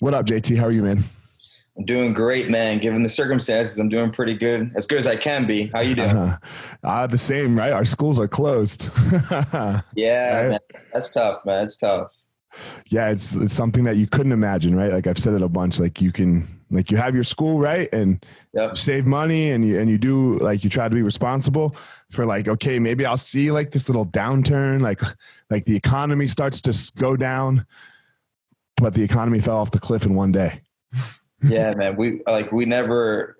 What up, JT? How are you, man? I'm doing great, man. Given the circumstances, I'm doing pretty good as I can be. How you doing? The same, right? Our schools are closed. Yeah, Right? man. That's tough, man. It's tough. Yeah, it's something that you couldn't imagine, right? Like I've said it a bunch. Like you have your school, right? And you Yep. save money and you do like you try to be responsible for like, okay, maybe I'll see like this little downturn, like the economy starts to go down, but the economy fell off the cliff in one day. Yeah, man. We can never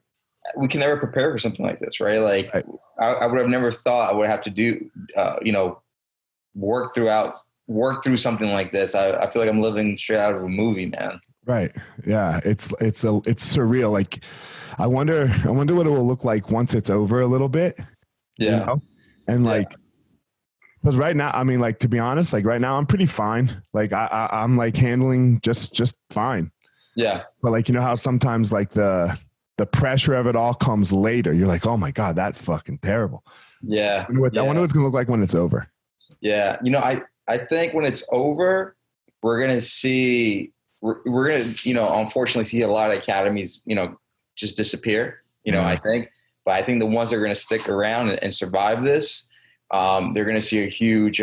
prepare for something like this, right? Like Right. I would have never thought I would have to do, work through something like this. I feel like I'm living straight out of a movie, man. Right. Yeah. It's surreal. Like I wonder what it will look like once it's over a little bit, Yeah. And Yeah. like, because right now, I mean, like, to be honest, like right now I'm pretty fine. Like I'm like handling just fine. Yeah. But like, you know how sometimes like the pressure of it all comes later. You're like, oh my God, that's fucking terrible. Yeah. I wonder what it's going to look like when it's over. Yeah. I think when it's over, we're going to see, we're going to, unfortunately see a lot of academies, just disappear, I think. But I think the ones that are going to stick around and survive this, they're going to see a huge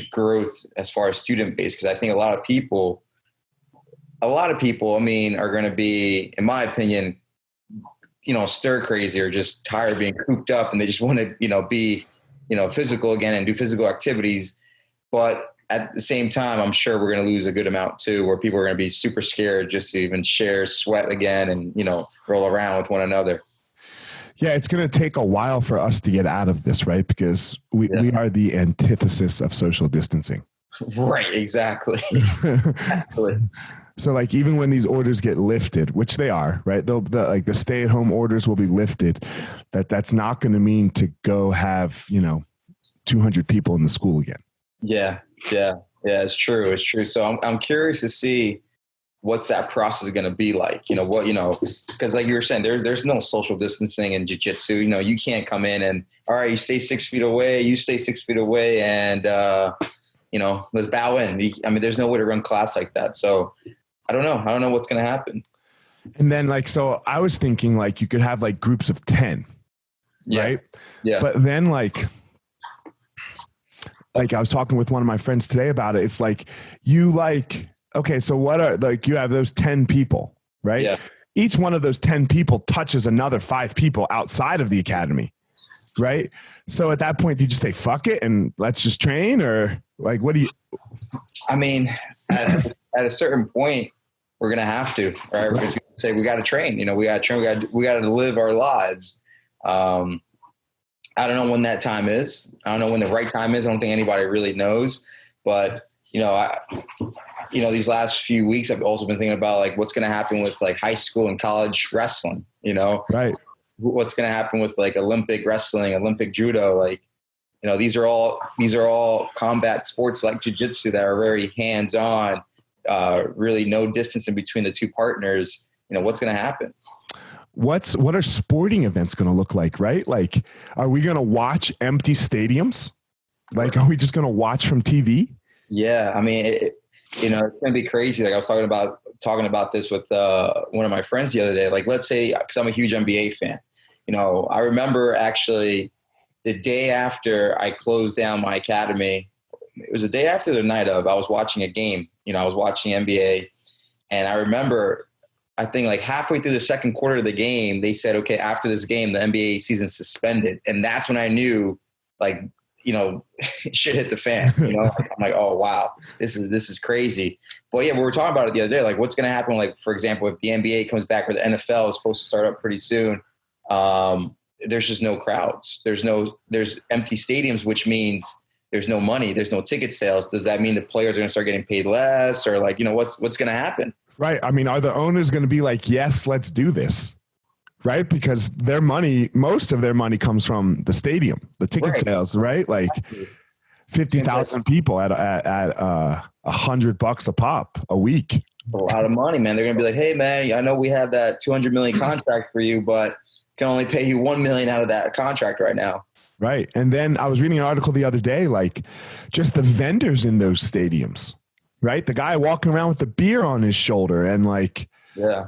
growth as far as student base. Because I think a lot of people, I mean, are going to be, in my opinion, stir crazy or just tired of being cooped up, and they just want to, be, physical again and do physical activities. But at the same time, I'm sure we're going to lose a good amount too, where people are going to be super scared just to even share sweat again and, roll around with one another. Yeah, it's going to take a while for us to get out of this, right? Because we are the antithesis of social distancing. Right, exactly. Exactly. So like even when these orders get lifted, which they are, right? The stay-at-home orders will be lifted. That's not going to mean to go have 200 people in the school again. Yeah. It's true. So I'm curious to see what's that process going to be like. Because like you were saying, there's no social distancing in jiu-jitsu. You can't come in and all right, you stay 6 feet away, and let's bow in. I mean, there's no way to run class like that. So I don't know what's going to happen. And then so I was thinking like you could have like groups of 10, right? Yeah. But then like I was talking with one of my friends today about it. It's like okay, so what are you have those 10 people, right? Yeah. Each one of those 10 people touches another 5 people outside of the academy, right? So at that point, do you just say, fuck it and let's just train, or like, what do you? I mean, at a certain point, we're going to have to, right? We're just going to say, we got to train, we got to train, we got to live our lives. I don't know when that time is. I don't know when the right time is. I don't think anybody really knows, but these last few weeks, I've also been thinking about like what's going to happen with like high school and college wrestling, Right. What's going to happen with like Olympic wrestling, Olympic judo, like, these are all combat sports like jiu-jitsu that are very hands-on, really no distance in between the two partners. What's going to happen? What are sporting events going to look like, right? Like, are we going to watch empty stadiums? Like, are we just going to watch from TV? Yeah. I mean, it's going to be crazy. Like I was talking about this with one of my friends the other day. Like, let's say, because I'm a huge NBA fan, I remember actually the day after I closed down my academy, it was the day after the night of, I was watching a game, I was watching NBA, and I remember, I think like halfway through the second quarter of the game, they said, okay, after this game, the NBA season's suspended. And that's when I knew like, shit hit the fan, I'm like, oh wow, this is crazy. But yeah, we were talking about it the other day. Like what's going to happen? Like, for example, if the NBA comes back or the NFL is supposed to start up pretty soon, there's just no crowds. There's empty stadiums, which means there's no money. There's no ticket sales. Does that mean the players are going to start getting paid less, or like, what's going to happen? Right. I mean, are the owners going to be like, yes, let's do this? Right. Because most of their money comes from the stadium, the ticket sales, right? Like 50,000 people at $100 a pop a week. It's a lot of money, man. They're going to be like, hey man, I know we have that 200 million contract for you, but can only pay you 1 million out of that contract right now. Right. And then I was reading an article the other day, like just the vendors in those stadiums, right? The guy walking around with the beer on his shoulder and like, yeah.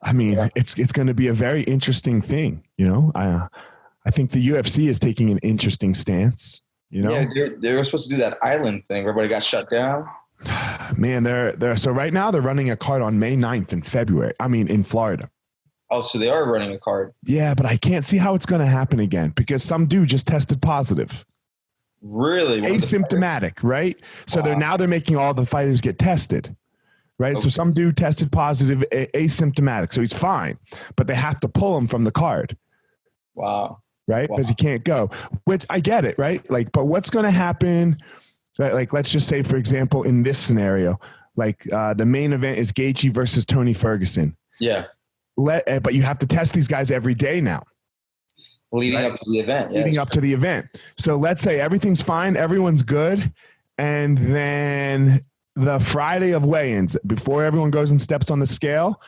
I mean, it's going to be a very interesting thing. You know, I think the UFC is taking an interesting stance. You know, yeah, they were supposed to do that island thing. Everybody got shut down. Man, they're so right now they're running a card on May 9th in February. I mean, in Florida. Oh, so they are running a card. Yeah, but I can't see how it's going to happen again because some dude just tested positive. Really? Asymptomatic, right? So they're making all the fighters get tested, right? Okay. So some dude tested positive, asymptomatic, so he's fine, but they have to pull him from the card. Wow. Right? Because he can't go. Which I get it, right? Like, but what's going to happen? Like, let's just say, for example, in this scenario, like the main event is Gaethje versus Tony Ferguson. Yeah. But you have to test these guys every day now. Leading up to the event. Yeah, leading up to the event. So let's say everything's fine, everyone's good, and then the Friday of weigh-ins, before everyone goes and steps on the scale,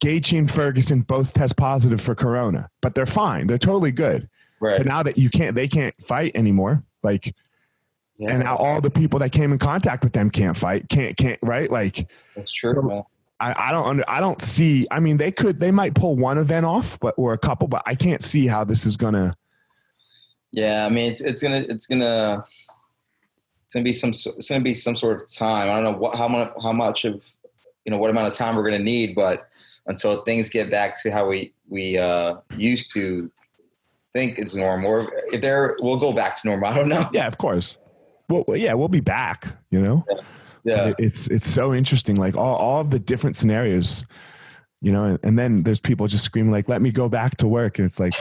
Gaethje and Ferguson both test positive for corona, but they're fine. They're totally good. Right. But now that they can't fight anymore. Like, yeah. And now all the people that came in contact with them can't fight. Can't right? Like, that's true, so man. I don't see. I mean, they might pull one event off, or a couple, but I can't see how this is gonna. Yeah, I mean, it's gonna be some sort of time. I don't know how much of, what amount of time we're gonna need, but until things get back to how we used to think is normal, or we'll go back to normal. I don't know. Yeah, of course. Well, yeah, we'll be back. Yeah. Yeah. It's so interesting, like all of the different scenarios, and then there's people just screaming like, let me go back to work. And it's like,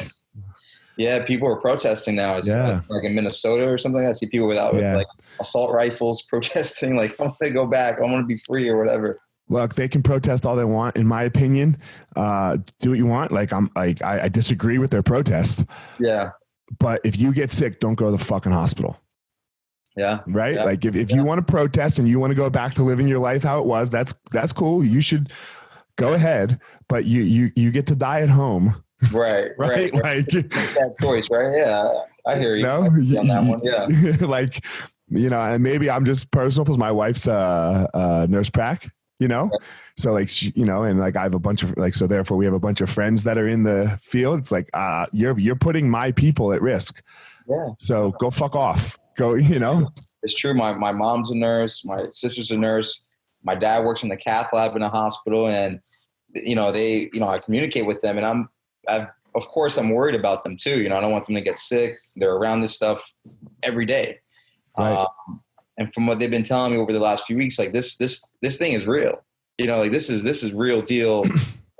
yeah, people are protesting now. It's like in Minnesota or something. I see people with like assault rifles protesting, like, I'm going to go back. I want to be free or whatever. Look, they can protest all they want. In my opinion, do what you want. Like, I disagree with their protest. Yeah. But if you get sick, don't go to the fucking hospital. Yeah. Right. Yeah. Like if you want to protest and you want to go back to living your life how it was, that's cool. You should go ahead, but you get to die at home. Right. Right. Like that choice. Right. Yeah. I hear you. No, on that one. Yeah. Like, and maybe I'm just personal because my wife's a nurse prac, so like, and like I have a bunch of so therefore we have a bunch of friends that are in the field. It's like, you're putting my people at risk. Yeah. So go fuck off. Go, It's true. My mom's a nurse. My sister's a nurse. My dad works in the cath lab in a hospital, and I communicate with them, and of course I'm worried about them too. I don't want them to get sick. They're around this stuff every day. Right. And from what they've been telling me over the last few weeks, like this thing is real. Like this is real deal,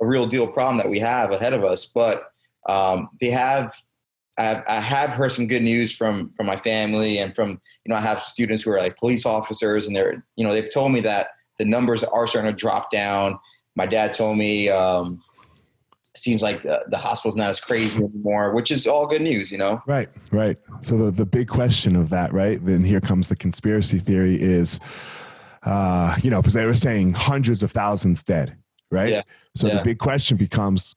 a real deal problem that we have ahead of us. But I have heard some good news from my family and from, I have students who are like police officers, and they've told me that the numbers are starting to drop down. My dad told me, seems like the hospital's not as crazy anymore, which is all good news, Right. Right. So the big question of that, right? Then here comes the conspiracy theory is, because they were saying hundreds of thousands dead. Right. Yeah. So the big question becomes,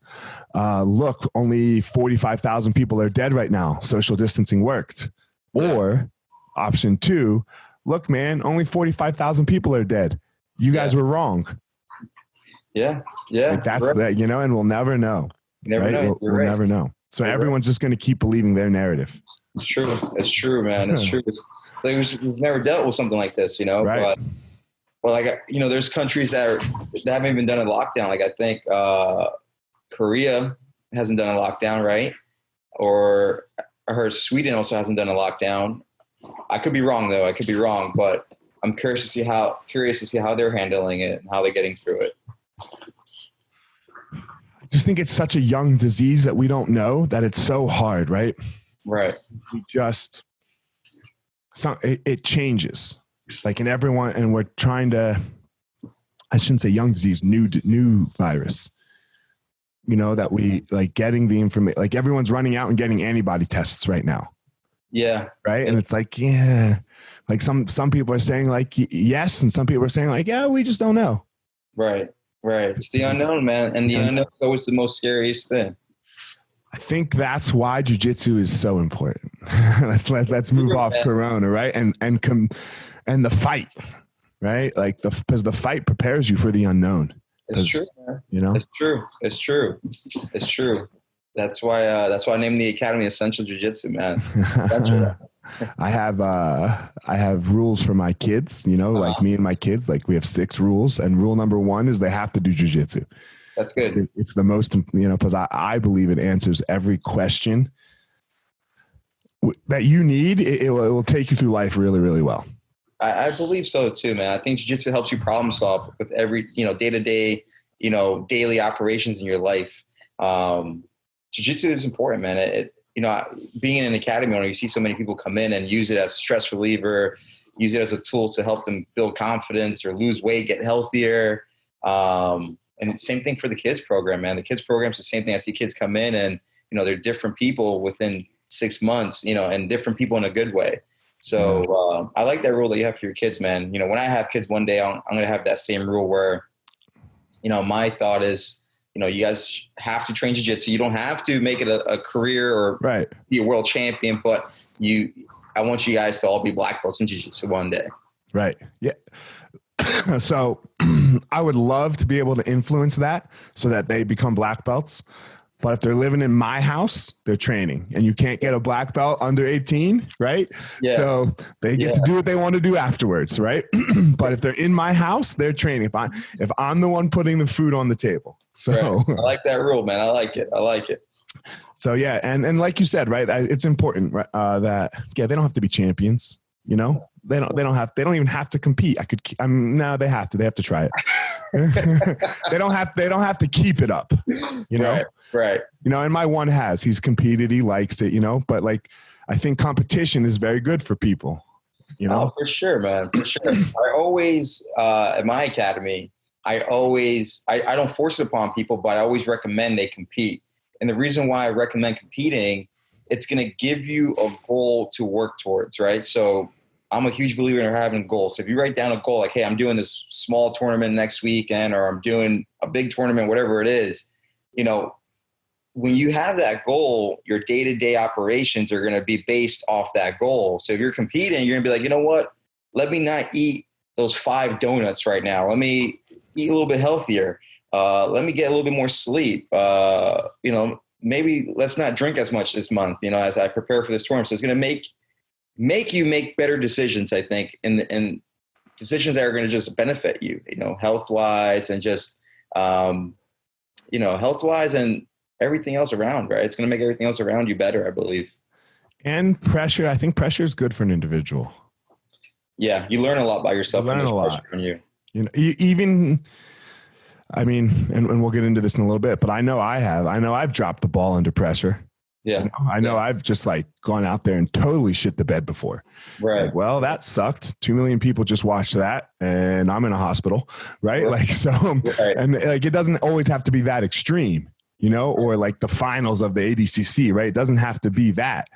look, only 45,000 people are dead right now. Social distancing worked. Or option two, look, man, only 45,000 people are dead. You guys were wrong. Yeah. Yeah. Like that's that, and we'll never know. Never know. We'll never know. So everyone's just going to keep believing their narrative. It's true. It's true, man. It's true. So we've never dealt with something like this, Right. But like, there's countries that haven't even done a lockdown. Like I think Korea hasn't done a lockdown, right? Or I heard Sweden also hasn't done a lockdown. I could be wrong though. I could be wrong, but I'm curious to see how they're handling it and how they're getting through it. I just think it's such a young disease that we don't know that it's so hard, right? Right. It changes. Like and we're trying to, I shouldn't say young disease, new virus, that we like getting the information, like everyone's running out and getting antibody tests right now. Yeah. Right. And it's like, yeah, like some people are saying like, yes. And some people are saying like, yeah, we just don't know. Right. Right. It's the unknown, man. And the unknown is always the most scariest thing. I think that's why jiu-jitsu is so important. Let's move off Corona, right? And the fight, right? Like because the fight prepares you for the unknown. It's true, man. You know, it's true. That's why I named the academy Essential Jiu-Jitsu, man. I have rules for my kids, you know, like me and my kids, like we have 6 rules, and rule number 1 is they have to do jiu-jitsu. That's good. It's the most, you know, because I believe it answers every question that you need. It will take you through life really, really well. I believe so too, man. I think jiu-jitsu helps you problem solve with every, you know, day-to-day, you know, daily operations in your life. Jiu-jitsu is important, man. It you know, being in an academy owner, you see so many people come in and use it as a stress reliever, use it as a tool to help them build confidence or lose weight, get healthier. And same thing for the kids program, man. The kids program's the same thing. I see kids come in and, you know, they're different people within 6 months, you know, and different people in a good way. So I like that rule that you have for your kids, man. You know, when I have kids one day, I'm going to have that same rule where, you know, my thought is, you know, you guys have to train jiu-jitsu. You don't have to make it a career or be a world champion, but I want you guys to all be black belts in jiu-jitsu one day. Right. Yeah. So I would love to be able to influence that so that they become black belts. But if they're living in my house, they're training, and you can't get a black belt under 18, right? Yeah. So they get to do what they want to do afterwards, right? But if they're in my house, they're training. If I'm the one putting the food on the table. So I like that rule, man. I like it. So yeah, and like you said, right? It's important that they don't have to be champions. You know, they don't even have to compete. No, they have to. They have to try it. They don't have to keep it up. You know. Right. You know, and my one he's competed, he likes it, you know, but like, I think competition is very good for people, you know? Oh, for sure, man. For sure. I always, at my academy, I don't force it upon people, but I always recommend they compete. And the reason why I recommend competing, it's going to give you a goal to work towards, right? So I'm a huge believer in having goals. So if you write down a goal, like, hey, I'm doing this small tournament next weekend, or I'm doing a big tournament, whatever it is, you know, when you have that goal, your day-to-day operations are going to be based off that goal. So if you're competing, you're going to be like, you know what? Let me not eat those 5 donuts right now. Let me eat a little bit healthier. Let me get a little bit more sleep. You know, maybe let's not drink as much this month, you know, as I prepare for this tournament. So it's going to make you make better decisions, I think, and decisions that are going to just benefit you, you know, health-wise and just, you know, health-wise and everything else around, right? It's going to make everything else around you better, I believe. And pressure. I think pressure is good for an individual. Yeah. You learn a lot by yourself. You learn a lot. You know, even, I mean, and we'll get into this in a little bit, but I know I've dropped the ball under pressure. Yeah. You know, I know I've just like gone out there and totally shit the bed before. Right. Like, well, that sucked. 2 million people just watched that and I'm in a hospital. Right. Like, so, and like, it doesn't always have to be that extreme, you know, or like the finals of the ADCC, right? It doesn't have to be that,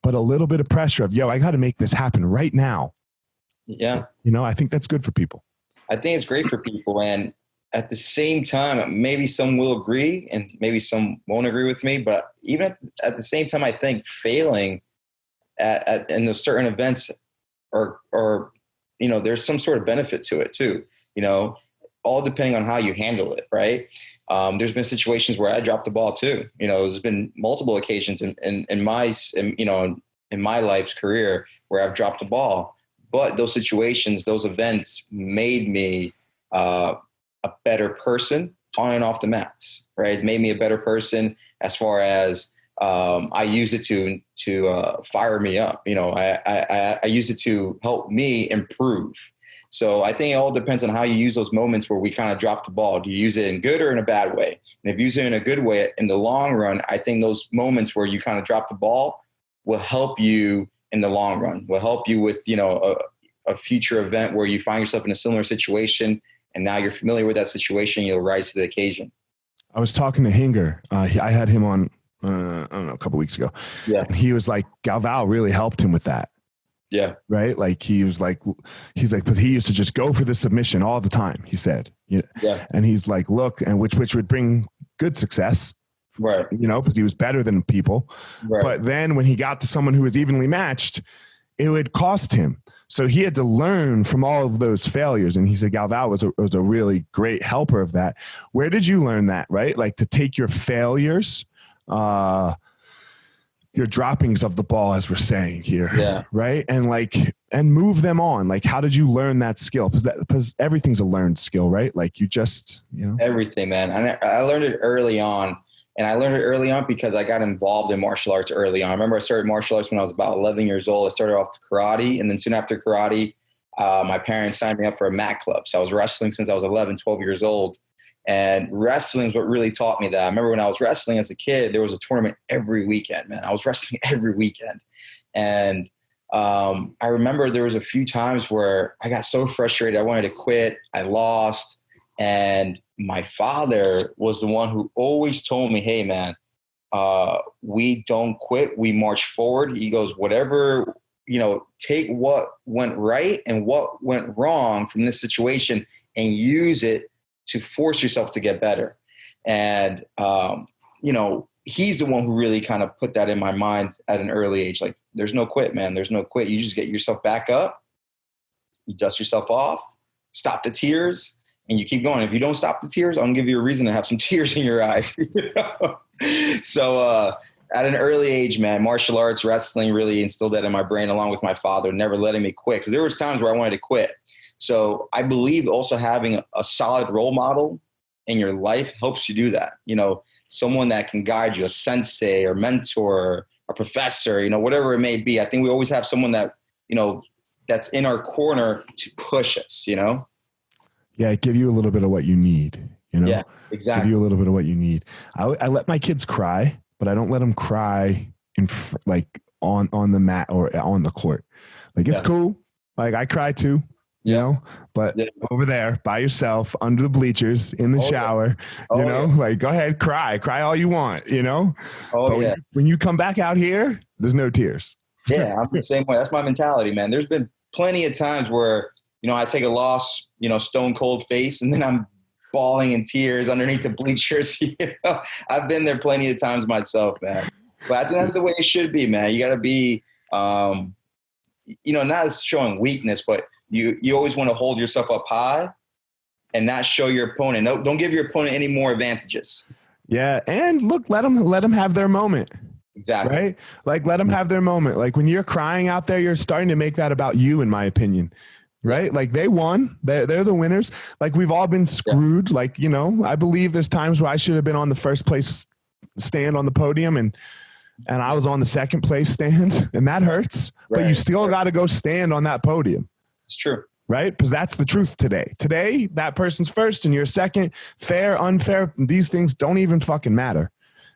but a little bit of pressure of, I got to make this happen right now. Yeah. You know, I think that's good for people. I think it's great for people. And at the same time, maybe some will agree and maybe some won't agree with me, but even at the same time, I think failing in those certain events or, you know, there's some sort of benefit to it too, you know, all depending on how you handle it. Right. There's been situations where I dropped the ball too. You know, there's been multiple occasions in my life's career where I've dropped the ball, but those situations, those events made me a better person on and off the mats, right? It made me a better person as far as I used it to fire me up. You know, I used it to help me improve. So I think it all depends on how you use those moments where we kind of drop the ball. Do you use it in good or in a bad way? And if you use it in a good way, in the long run, I think those moments where you kind of drop the ball will help you in the long run, will help you with, you know, a future event where you find yourself in a similar situation and now you're familiar with that situation, you'll rise to the occasion. I was talking to Hinger. I had him on, I don't know, a couple of weeks ago. Yeah. And he was like, Galval really helped him with that. Yeah. Right. Like he's like, because he used to just go for the submission all the time, he said. Yeah. And he's like, look, and which would bring good success. Right. You know, because he was better than people. Right. But then when he got to someone who was evenly matched, it would cost him. So he had to learn from all of those failures. And he said Galvao was a really great helper of that. Where did you learn that, right? Like to take your failures, your droppings of the ball, as we're saying here, right? And move them on. Like, how did you learn that skill? Because everything's a learned skill, right? Like you just, everything, man. And I learned it early on. And I learned it early on because I got involved in martial arts early on. I remember I started martial arts when I was about 11 years old. I started off karate. And then soon after karate, my parents signed me up for a mat club. So I was wrestling since I was 11, 12 years old. And wrestling is what really taught me that. I remember when I was wrestling as a kid, there was a tournament every weekend, man. I was wrestling every weekend. And I remember there was a few times where I got so frustrated. I wanted to quit. I lost. And my father was the one who always told me, hey, man, we don't quit. We march forward. He goes, whatever, take what went right and what went wrong from this situation and use it to force yourself to get better. And, he's the one who really kind of put that in my mind at an early age. Like, there's no quit, man. There's no quit. You just get yourself back up. You dust yourself off, stop the tears, and you keep going. If you don't stop the tears, I'm going to give you a reason to have some tears in your eyes. So at an early age, man, martial arts, wrestling really instilled that in my brain along with my father, never letting me quit. Because there was times where I wanted to quit. So I believe also having a solid role model in your life helps you do that. Someone that can guide you, a sensei or mentor, a professor, whatever it may be. I think we always have someone that, that's in our corner to push us, Yeah, give you a little bit of what you need, Yeah, exactly. Give you a little bit of what you need. I let my kids cry, but I don't let them cry on the mat or on the court. Like, it's cool. Like, I cry too, but over there by yourself under the bleachers in the shower, like, go ahead, cry all you want, but when you come back out here, there's no tears. Yeah, I'm the same way. That's my mentality, man. There's been plenty of times where, I take a loss, stone cold face, and then I'm bawling in tears underneath the bleachers. I've been there plenty of times myself, man. But I think that's the way it should be, man. You got to be, not as showing weakness, but you always want to hold yourself up high and not show your opponent. No, don't give your opponent any more advantages. Yeah, and look, let them have their moment. Exactly. Right? Like, let them have their moment. Like, when you're crying out there, you're starting to make that about you, in my opinion. Right? Like, they won. They're the winners. Like, we've all been screwed. Like, I believe there's times where I should have been on the first place stand on the podium and I was on the second place stand, and that hurts. Right. But you still got to go stand on that podium. It's true. Right? Because that's the truth today. Today, that person's first and you're second. Fair, unfair, these things don't even fucking matter.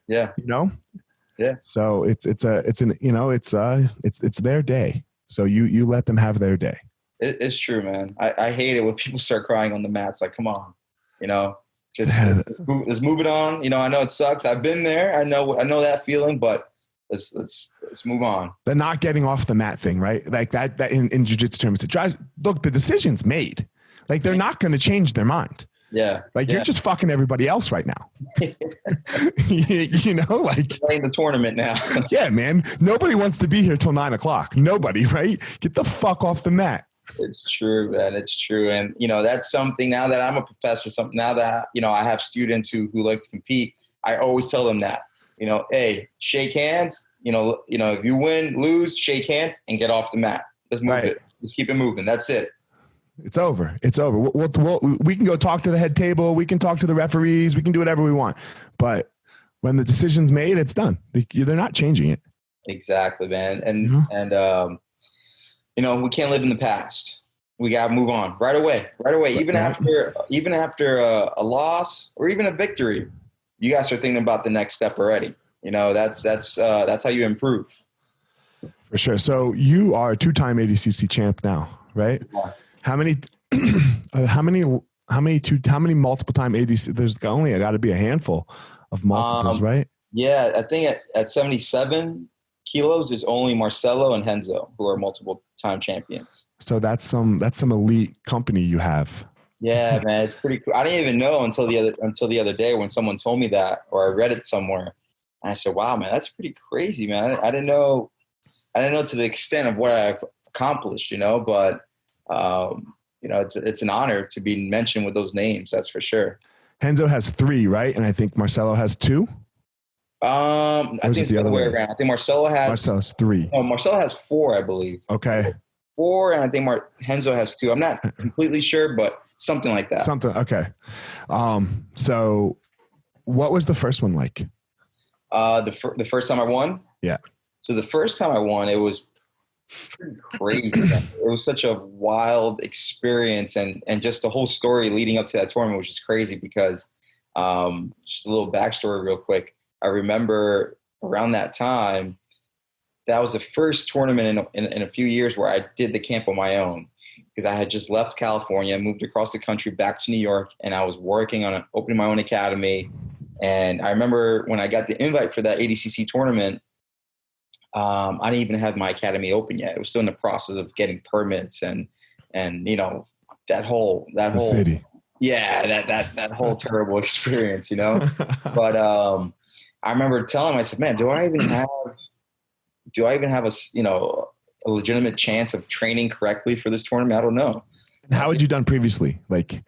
Yeah. Yeah. So it's their day. So you let them have their day. It's true, man. I hate it when people start crying on the mats. Like, come on, just let's move it on. I know it sucks. I've been there. I know that feeling, but let's move on. The not getting off the mat thing, right? Like that in jiu-jitsu terms, it drives. Look, the decision's made. Like, they're not going to change their mind. Yeah. Like, you're just fucking everybody else right now. Like, playing the tournament now. Yeah, man. Nobody wants to be here till 9:00. Nobody, right? Get the fuck off the mat. It's true, man. It's true. And, that's something now that I'm a professor, something now that, I have students who like to compete. I always tell them that, hey, shake hands, if you win, lose, shake hands and get off the mat. Let's move it. Let's keep it moving. That's it. It's over. It's over. We can go talk to the head table. We can talk to the referees. We can do whatever we want. But when the decision's made, it's done. They're not changing it. Exactly, man. And we can't live in the past. We got to move on right away. Even after a loss or even a victory, you guys are thinking about the next step already. That's how you improve. For sure. So you are a 2-time ADCC champ now, right? Yeah. How many multiple time ADC? There's only got to be a handful of multiples, right? Yeah, I think at 77 kilos, there's only Marcelo and Henzo who are multiple time champions. So that's some elite company you have. Yeah, man, it's pretty cool. I didn't even know until the other day when someone told me that, or I read it somewhere, and I said, "Wow, man, that's pretty crazy, man. I didn't know I didn't know to the extent of what I've accomplished, but it's an honor to be mentioned with those names. That's for sure. Renzo has 3, right? And I think Marcelo has 2. I think it's the other way around. I think Marcelo has 3. No, Marcelo has 4, I believe. Okay. 4, and I think Renzo has 2. I'm not completely sure, but something like that. Okay. So what was the first one like? The first time I won? Yeah. So the first time I won, it was pretty crazy. It was such a wild experience, and just the whole story leading up to that tournament was just crazy because just a little backstory real quick. I remember around that time, that was the first tournament in a few years where I did the camp on my own because I had just left California, moved across the country back to New York, and I was working on opening my own academy. And I remember when I got the invite for that ADCC tournament, I didn't even have my academy open yet. It was still in the process of getting permits and that whole city. Yeah, that whole terrible experience, But I remember telling myself, man, do I even have a legitimate chance of training correctly for this tournament? I don't know. How had you done previously? Like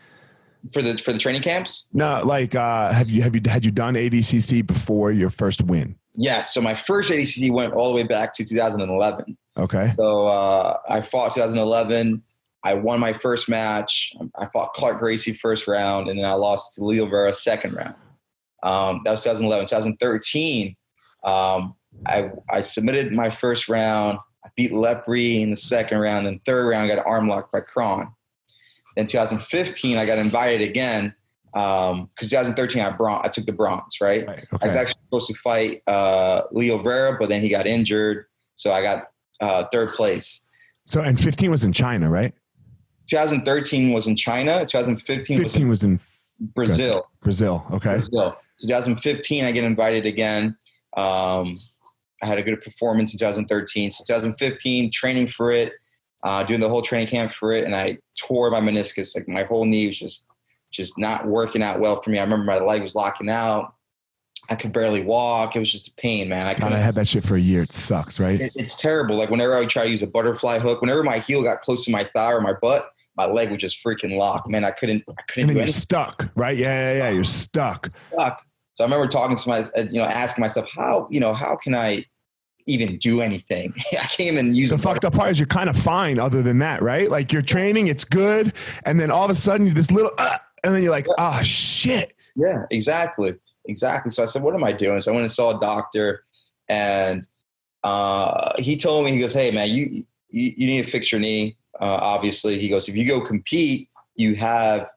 for the training camps? No, like had you done ADCC before your first win? Yes. So my first ADCC went all the way back to 2011. Okay. So I fought 2011. I won my first match. I fought Clark Gracie first round, and then I lost to Leo Vera second round. That was 2011. 2013, I submitted my first round. I beat Lepre in the second round. And third round, I got arm locked by Kron. Then 2015, I got invited again because 2013, I took the bronze, right? Okay. I was actually supposed to fight Leo Vera, but then he got injured. So I got third place. So, and 15 was in China, right? 2013 was in China. 2015 was in Brazil. Brazil. Okay. Brazil. 2015, I get invited again. I had a good performance in 2013. So 2015, training for it, doing the whole training camp for it, and I tore my meniscus. Like my whole knee was just not working out well for me. I remember my leg was locking out. I could barely walk. It was just a pain, man. I had that shit for a year. It sucks, right? It's terrible. Like whenever I would try to use a butterfly hook, whenever my heel got close to my thigh or my butt, my leg would just freaking lock. Man, I couldn't And do then anything. you're stuck, right? Yeah. You're stuck. So I remember talking to asking myself, how can I even do anything? I can't even use the fucked up part is you're kind of fine other than that, right? Like you're training, it's good. And then all of a sudden this little, and then you're like, oh shit. Yeah, exactly. So I said, what am I doing? So I went and saw a doctor, and he told me, he goes, hey man, you need to fix your knee. Obviously he goes, if you go compete, you have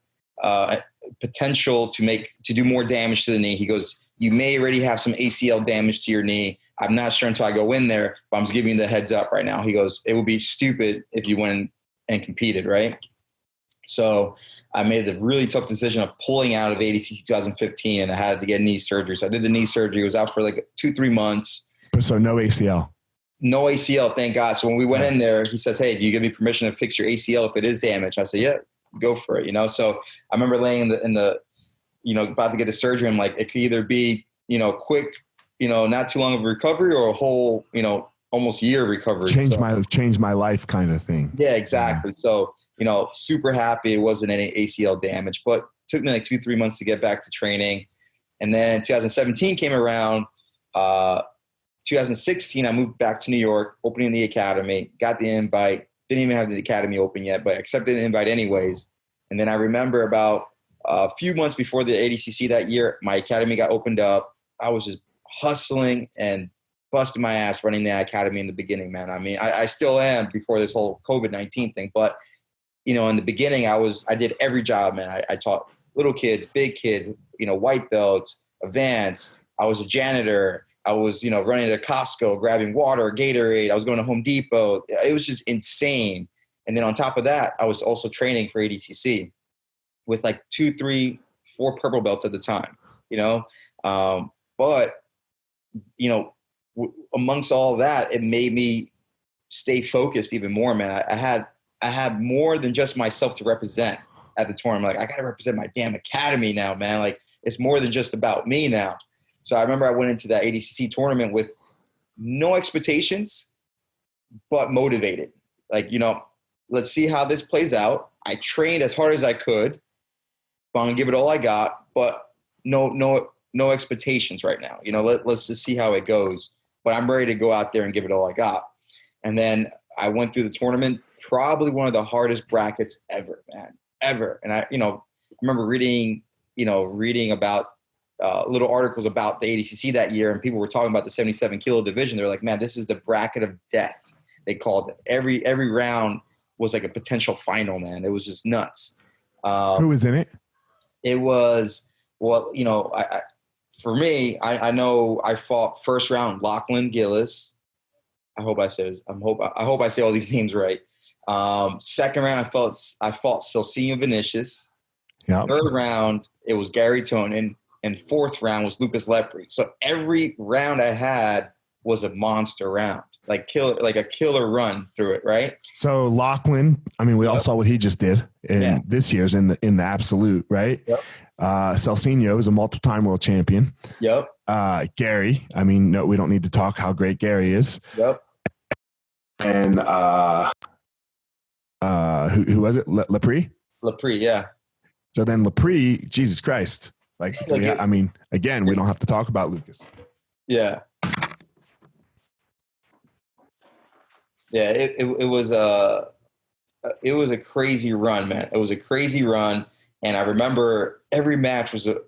potential to do more damage to the knee. He goes, you may already have some ACL damage to your knee. I'm not sure until I go in there, but I'm just giving you the heads up right now. He goes, it would be stupid if you went and competed, right? So I made the really tough decision of pulling out of ADCC 2015, and I had to get knee surgery. So I did the knee surgery. It was out for like 2-3 months. So no ACL. No ACL, thank God. So when we went in there, he says, hey, do you give me permission to fix your ACL if it is damaged? I said, yeah, go for it. So I remember laying in the about to get the surgery. I'm like, it could either be, quick, not too long of a recovery, or a whole, almost year of recovery. Change my life kind of thing. Yeah, exactly. So, super happy it wasn't any ACL damage, but it took me like 2-3 months to get back to training. And then 2017 came around. 2016, I moved back to New York, opening the academy, got the invite, didn't even have the academy open yet, but accepted the invite anyways. And then I remember about a few months before the ADCC that year, my academy got opened up. I was just hustling and busting my ass running the academy in the beginning, man. I mean, I still am before this whole COVID-19 thing, but in the beginning, I did every job, man. I taught little kids, big kids, white belts, advanced. I was a janitor. I was, running to Costco, grabbing water, Gatorade. I was going to Home Depot. It was just insane. And then on top of that, I was also training for ADCC with like 2, 3, 4 purple belts at the time, but amongst all that, it made me stay focused even more, man. I had more than just myself to represent at the tournament. Like, I got to represent my damn academy now, man. Like, it's more than just about me now. So I remember I went into that ADCC tournament with no expectations, but motivated. Like, let's see how this plays out. I trained as hard as I could. I'm gonna give it all I got, but no expectations right now. Let's just see how it goes. But I'm ready to go out there and give it all I got. And then I went through the tournament, probably one of the hardest brackets ever, man, ever. And I, remember reading about little articles about the ADCC that year, and people were talking about the 77 kilo division. They're like, man, this is the bracket of death. They called it. Every round was like a potential final, man. It was just nuts. Who was in it? It was, well, for me, I know I fought first round Lachlan Gillis. I hope I say all these names right. Second round, I fought Celcinho Vinicius. Yeah. Third round, it was Gary Tonin, and fourth round was Lucas Lepri. So every round I had was a monster round, like a killer run through it, right? So Lachlan, I mean, we all saw what he just did in this year's in the absolute, right? Yep. Celcinho is a multiple-time world champion. Yep. Gary, I mean, no, we don't need to talk how great Gary is. Yep. And who was it? Lepri? Lepri, yeah. So then Lepri, Jesus Christ. I mean, again, we don't have to talk about Lucas. Yeah. Yeah, it was a crazy run, man. It was a crazy run, and I remember every match was a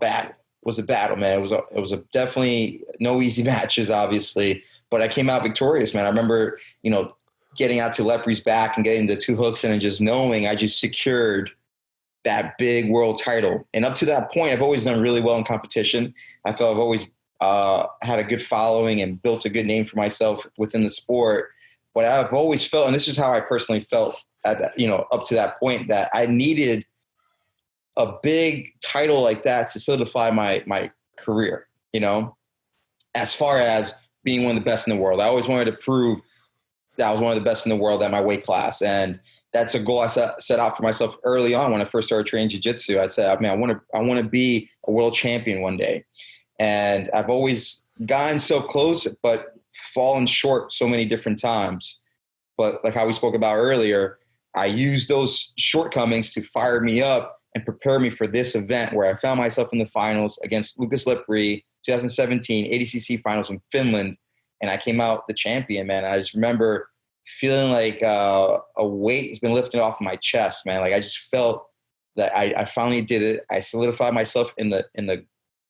battle. Was a battle, man. It was definitely no easy matches, obviously, but I came out victorious, man. I remember, getting out to Lepri's back and getting the 2 hooks in and just knowing I just secured that big world title. And up to that point, I've always done really well in competition. I feel I've always had a good following and built a good name for myself within the sport. But I've always felt, and this is how I personally felt at that, up to that point, that I needed a big title like that to solidify my career, as far as being one of the best in the world. I always wanted to prove that I was one of the best in the world at my weight class. And that's a goal I set out for myself early on when I first started training jiu-jitsu. I said, I want to be a world champion one day. And I've always gotten so close, but fallen short so many different times. But like how we spoke about earlier, I used those shortcomings to fire me up and prepare me for this event where I found myself in the finals against Lucas Lepri, 2017 ADCC finals in Finland. And I came out the champion, man. I just remember feeling like a weight has been lifted off my chest, man. Like I just felt that I finally did it. I solidified myself in the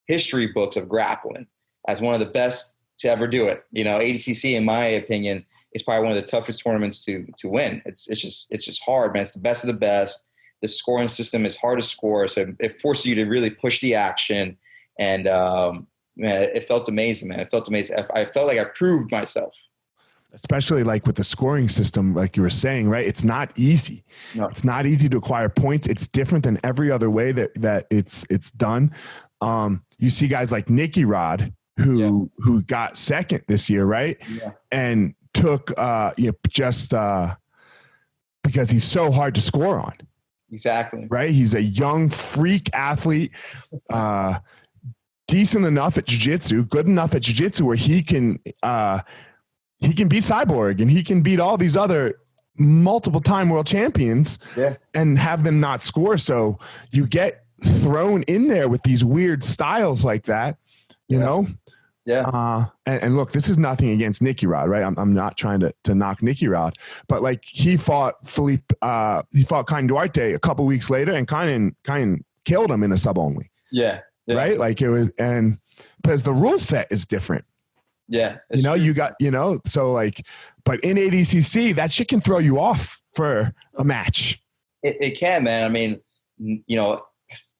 history books of grappling as one of the best to ever do it. ADCC, in my opinion, is probably one of the toughest tournaments to win. It's just hard, man. It's the best of the best. The scoring system is hard to score, so it forces you to really push the action. And man, it felt amazing, man. It felt amazing. I felt like I proved myself. Especially like with the scoring system, like you were saying, right? It's not easy. No. It's not easy to acquire points. It's different than every other way that it's done. You see guys like Nicky Rod who got second this year, right? Yeah. And took just because he's so hard to score on. Exactly. Right? He's a young freak athlete, decent enough at jiu-jitsu, good enough at jiu-jitsu where he can beat Cyborg and he can beat all these other multiple time world champions and have them not score. So you get thrown in there with these weird styles like that, you know? Yeah. And look, this is nothing against Nicky Rod, right? I'm not trying to knock Nicky Rod, but like he fought Cain Duarte a couple weeks later and Cain killed him in a sub only. Yeah. Right. Like it was, and because the rule set is different. Yeah. You got, so like, but in ADCC, that shit can throw you off for a match. It can, man. I mean,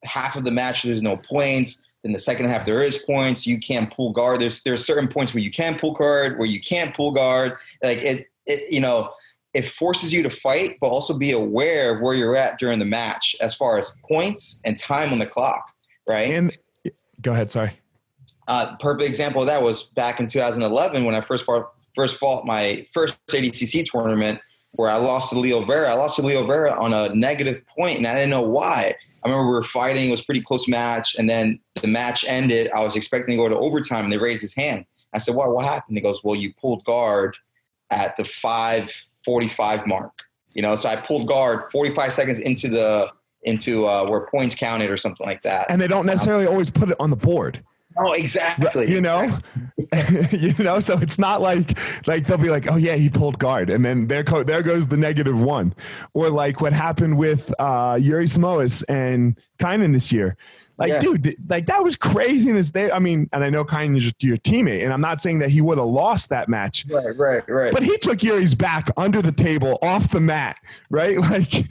half of the match, there's no points. In the second half, there is points. You can't pull guard. There's certain points where you can pull guard, where you can't pull guard. Like it forces you to fight, but also be aware of where you're at during the match as far as points and time on the clock, right? And go ahead, sorry. Perfect example of that was back in 2011 when I first fought my first ADCC tournament where I lost to Leo Vera. I lost to Leo Vera on a negative point, and I didn't know why. I remember we were fighting. It was a pretty close match, and then the match ended. I was expecting to go to overtime, and they raised his hand. I said, "What happened?" He goes, "Well, you pulled guard at the 5:45 mark. You know, so I pulled guard 45 seconds into where points counted or something like that. And they don't necessarily always put it on the board. Oh, exactly. You know, so it's not like they'll be like, oh yeah, he pulled guard, and then there goes the -1, or like what happened with Yuri Samoas and Kynan this year. Like, dude, like that was craziness. I mean, and I know Kynan is your teammate, and I'm not saying that he would have lost that match. Right. But he took Yuri's back under the table, off the mat, right? Like,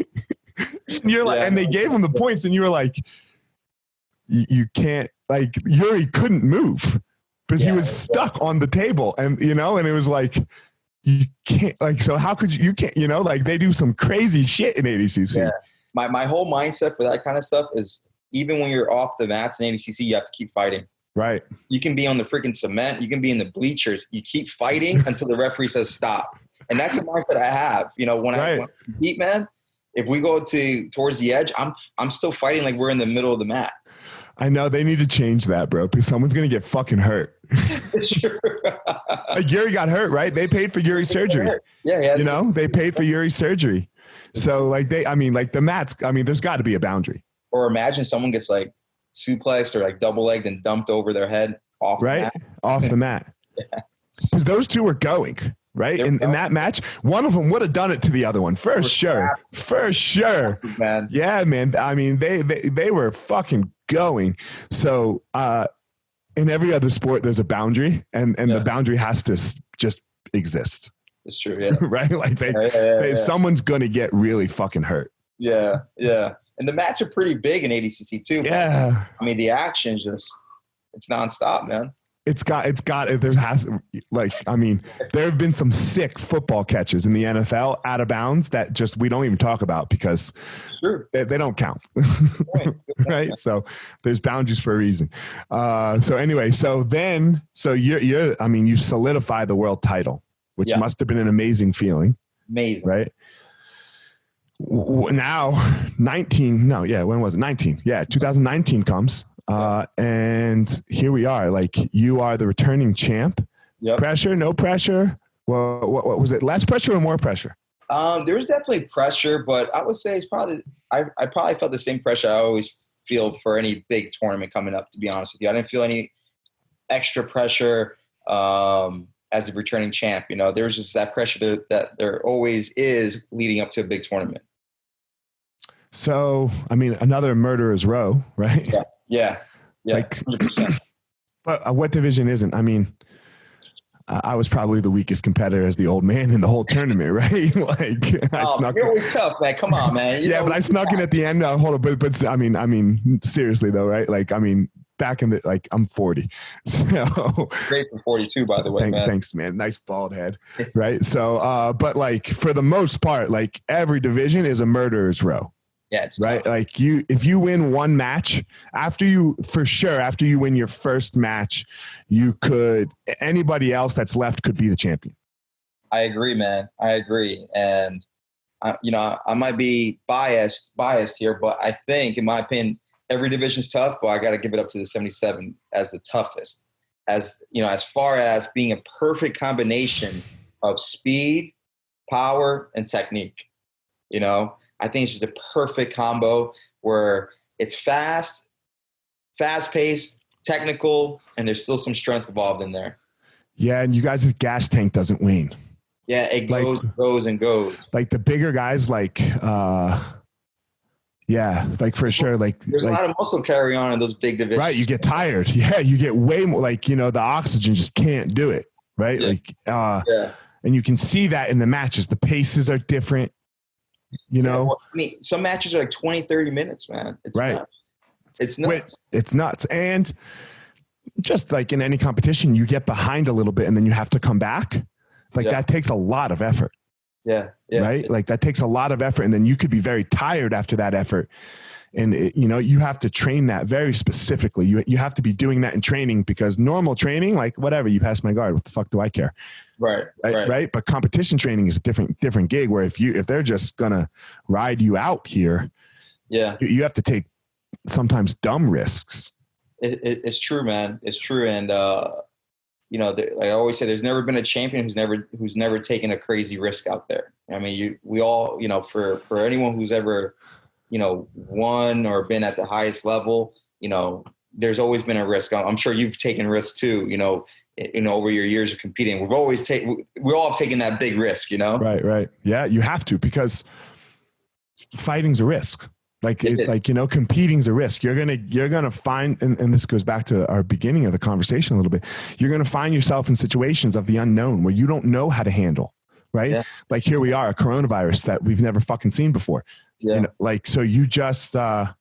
you're like, and they gave him the points, and you were like, you can't. Like Yuri couldn't move because he was stuck on the table, and and it was like, you can't, like, so how could you can't, like they do some crazy shit in ADCC. Yeah. My whole mindset for that kind of stuff is even when you're off the mats in ADCC, you have to keep fighting. Right. You can be on the freaking cement. You can be in the bleachers. You keep fighting until the referee says stop. And that's the mindset I have. When I compete, man, if we go towards the edge, I'm still fighting like we're in the middle of the mat. I know they need to change that, bro, because someone's going to get fucking hurt. It's true. Like Yuri got hurt, right? They paid for Yuri's surgery. Yeah. They paid for Yuri's surgery. So like the mats, there's got to be a boundary. Or imagine someone gets like suplexed or like double legged and dumped over their head off the mat. Off the mat. Yeah. Because those two were going, right? In that match, one of them would have done it to the other one for sure. For sure. Man. Yeah, man. I mean, they were fucking going. So in every other sport, there's a boundary, and the boundary has to just exist. It's true, yeah. Right? Like someone's gonna get really fucking hurt. Yeah. And the mats are pretty big in ADCC too. Yeah. I mean, the action it's nonstop, man. There have been some sick football catches in the NFL out of bounds that just we don't even talk about because they don't count. Right? So there's boundaries for a reason. So anyway, you solidify the world title, which must have been an amazing feeling. Amazing. Right? Now, when was it? 19. Yeah, 2019 comes. And here we are. Like, you are the returning champ. Yep. Pressure, no pressure? Well, what was it? Less pressure or more pressure? There was definitely pressure, but I would say it's probably I probably felt the same pressure I always feel for any big tournament coming up, to be honest with you. I didn't feel any extra pressure as a returning champ. There's just that pressure that there always is leading up to a big tournament. So, another murderer's row, right? Yeah. Like 100%. But what division isn't? I was probably the weakest competitor as the old man in the whole tournament, right? Like, you're always tough, man. Come on, man. But I snuck in at the end. Hold on, but seriously though, right? Like, back in I'm 40, so great for 42, by the way. Thanks, man. Nice bald head, right? So, but like for the most part, like every division is a murderer's row. Yeah, it's right. Tough. Like if you win one match after you win your first match, anybody else that's left could be the champion. I agree, man. I agree. And I might be biased here, but I think in my opinion, every division's tough, but I got to give it up to the 77 as the toughest. As far as being a perfect combination of speed, power, and technique, I think it's just a perfect combo where it's fast-paced, technical, and there's still some strength involved in there. Yeah, and you guys' gas tank doesn't wane. Yeah, it goes and goes. Like the bigger guys, like for sure. Like there's a lot of muscle carry on in those big divisions. Right, you get tired. Yeah, you get way more. Like the oxygen just can't do it. Right, and you can see that in the matches. The paces are different. Some matches are like 20, 30 minutes, man. It's nuts. It's nuts. It's nuts. And just like in any competition, you get behind a little bit and then you have to come back. Like that takes a lot of effort. Yeah. Right? Like that takes a lot of effort, and then you could be very tired after that effort. And you have to train that very specifically. You have to be doing that in training, because normal training, like whatever, you pass my guard, what the fuck do I care? Right. But competition training is a different gig, where if they're just gonna ride you out here, you have to take sometimes dumb risks. It's true, man. It's true. And like I always say, there's never been a champion who's never taken a crazy risk out there. I mean, we all, for anyone who's ever, won or been at the highest level, there's always been a risk. I'm sure you've taken risks too, over your years of competing. We all have taken that big risk, Right. Yeah, you have to, because fighting's a risk. Competing's a risk. You're gonna find, and this goes back to our beginning of the conversation a little bit. You're gonna find yourself in situations of the unknown where you don't know how to handle, right? Yeah. Like here we are, a coronavirus that we've never fucking seen before. Yeah. So you just, I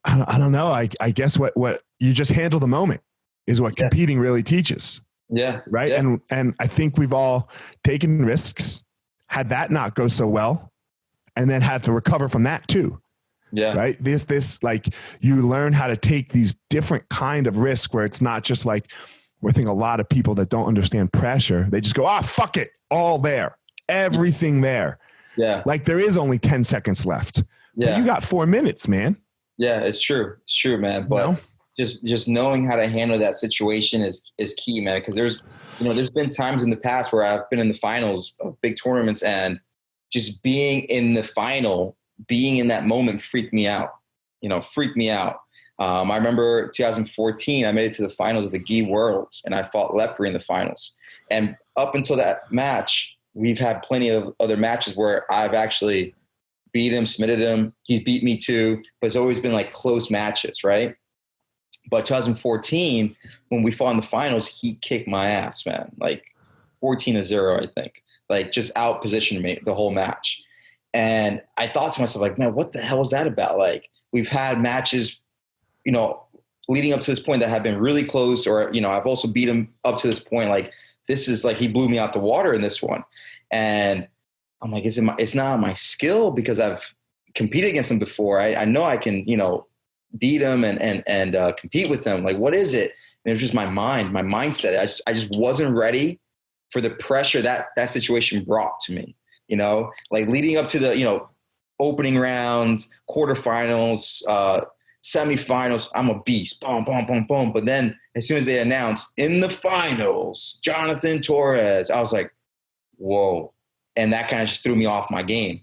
don't know. I guess what you just handle the moment is what competing really teaches. Yeah. Right. Yeah. And I think we've all taken risks, had that not go so well, and then had to recover from that too. Yeah. Right. This like you learn how to take these different kind of risks where it's not just like, I think a lot of people that don't understand pressure, they just go, fuck it. All there, everything there. Yeah. Like there is only 10 seconds left. Yeah. But you got 4 minutes, man. Yeah, it's true. It's true, man. But just knowing how to handle that situation is key, man. Because there's been times in the past where I've been in the finals of big tournaments, and just being in the final, being in that moment freaked me out. I remember 2014, I made it to the finals of the Gi Worlds, and I fought Lepre in the finals. And up until that match, we've had plenty of other matches where I've actually beat him, submitted him. He's beat me too, but it's always been like close matches, right? But 2014, when we fought in the finals, he kicked my ass, man. Like 14-0, I think. Like just out positioned me the whole match. And I thought to myself, like, man, what the hell is that about? Like we've had matches, leading up to this point that have been really close, or, I've also beat him up to this point. Like this is like, he blew me out the water in this one. And I'm like, it's not my skill, because I've competed against him before. I know I can, beat him and compete with him. Like, what is it? And it was just my mindset. I just wasn't ready for the pressure that situation brought to me, like leading up to the, opening rounds, quarterfinals, semifinals. I'm a beast, boom, boom, boom, boom. But then as soon as they announced in the finals, Jonathan Torres, I was like, whoa. And that kind of just threw me off my game,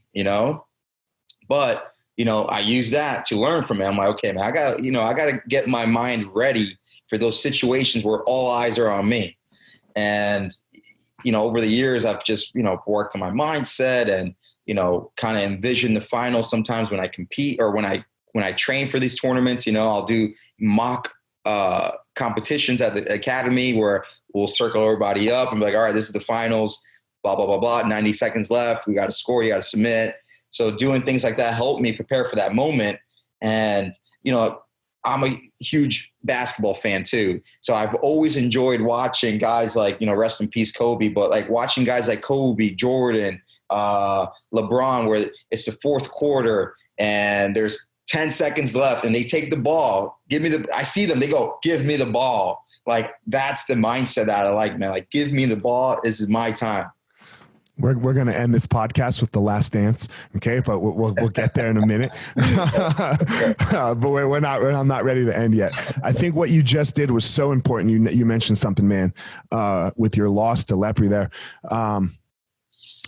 But, I used that to learn from it. I'm like, okay, man, I got to get my mind ready for those situations where all eyes are on me. And, over the years, I've just, worked on my mindset and, kind of envision the finals sometimes when I compete, or when I train for these tournaments. I'll do mock competitions at the academy where we'll circle everybody up and be like, all right, this is the finals, blah, blah, blah, blah, 90 seconds left. We got to score. You got to submit. So doing things like that helped me prepare for that moment. And, I'm a huge basketball fan too. So I've always enjoyed watching guys like, rest in peace, Kobe, but like watching guys like Kobe, Jordan, LeBron, where it's the fourth quarter and there's 10 seconds left and they take the ball. I see them, they go, give me the ball. Like, that's the mindset that I like, man. Like, give me the ball. This is my time. We're going to end this podcast with the last dance. Okay. But we'll get there in a minute, but I'm not ready to end yet. I think what you just did was so important. You mentioned something, man, with your loss to Lepre there.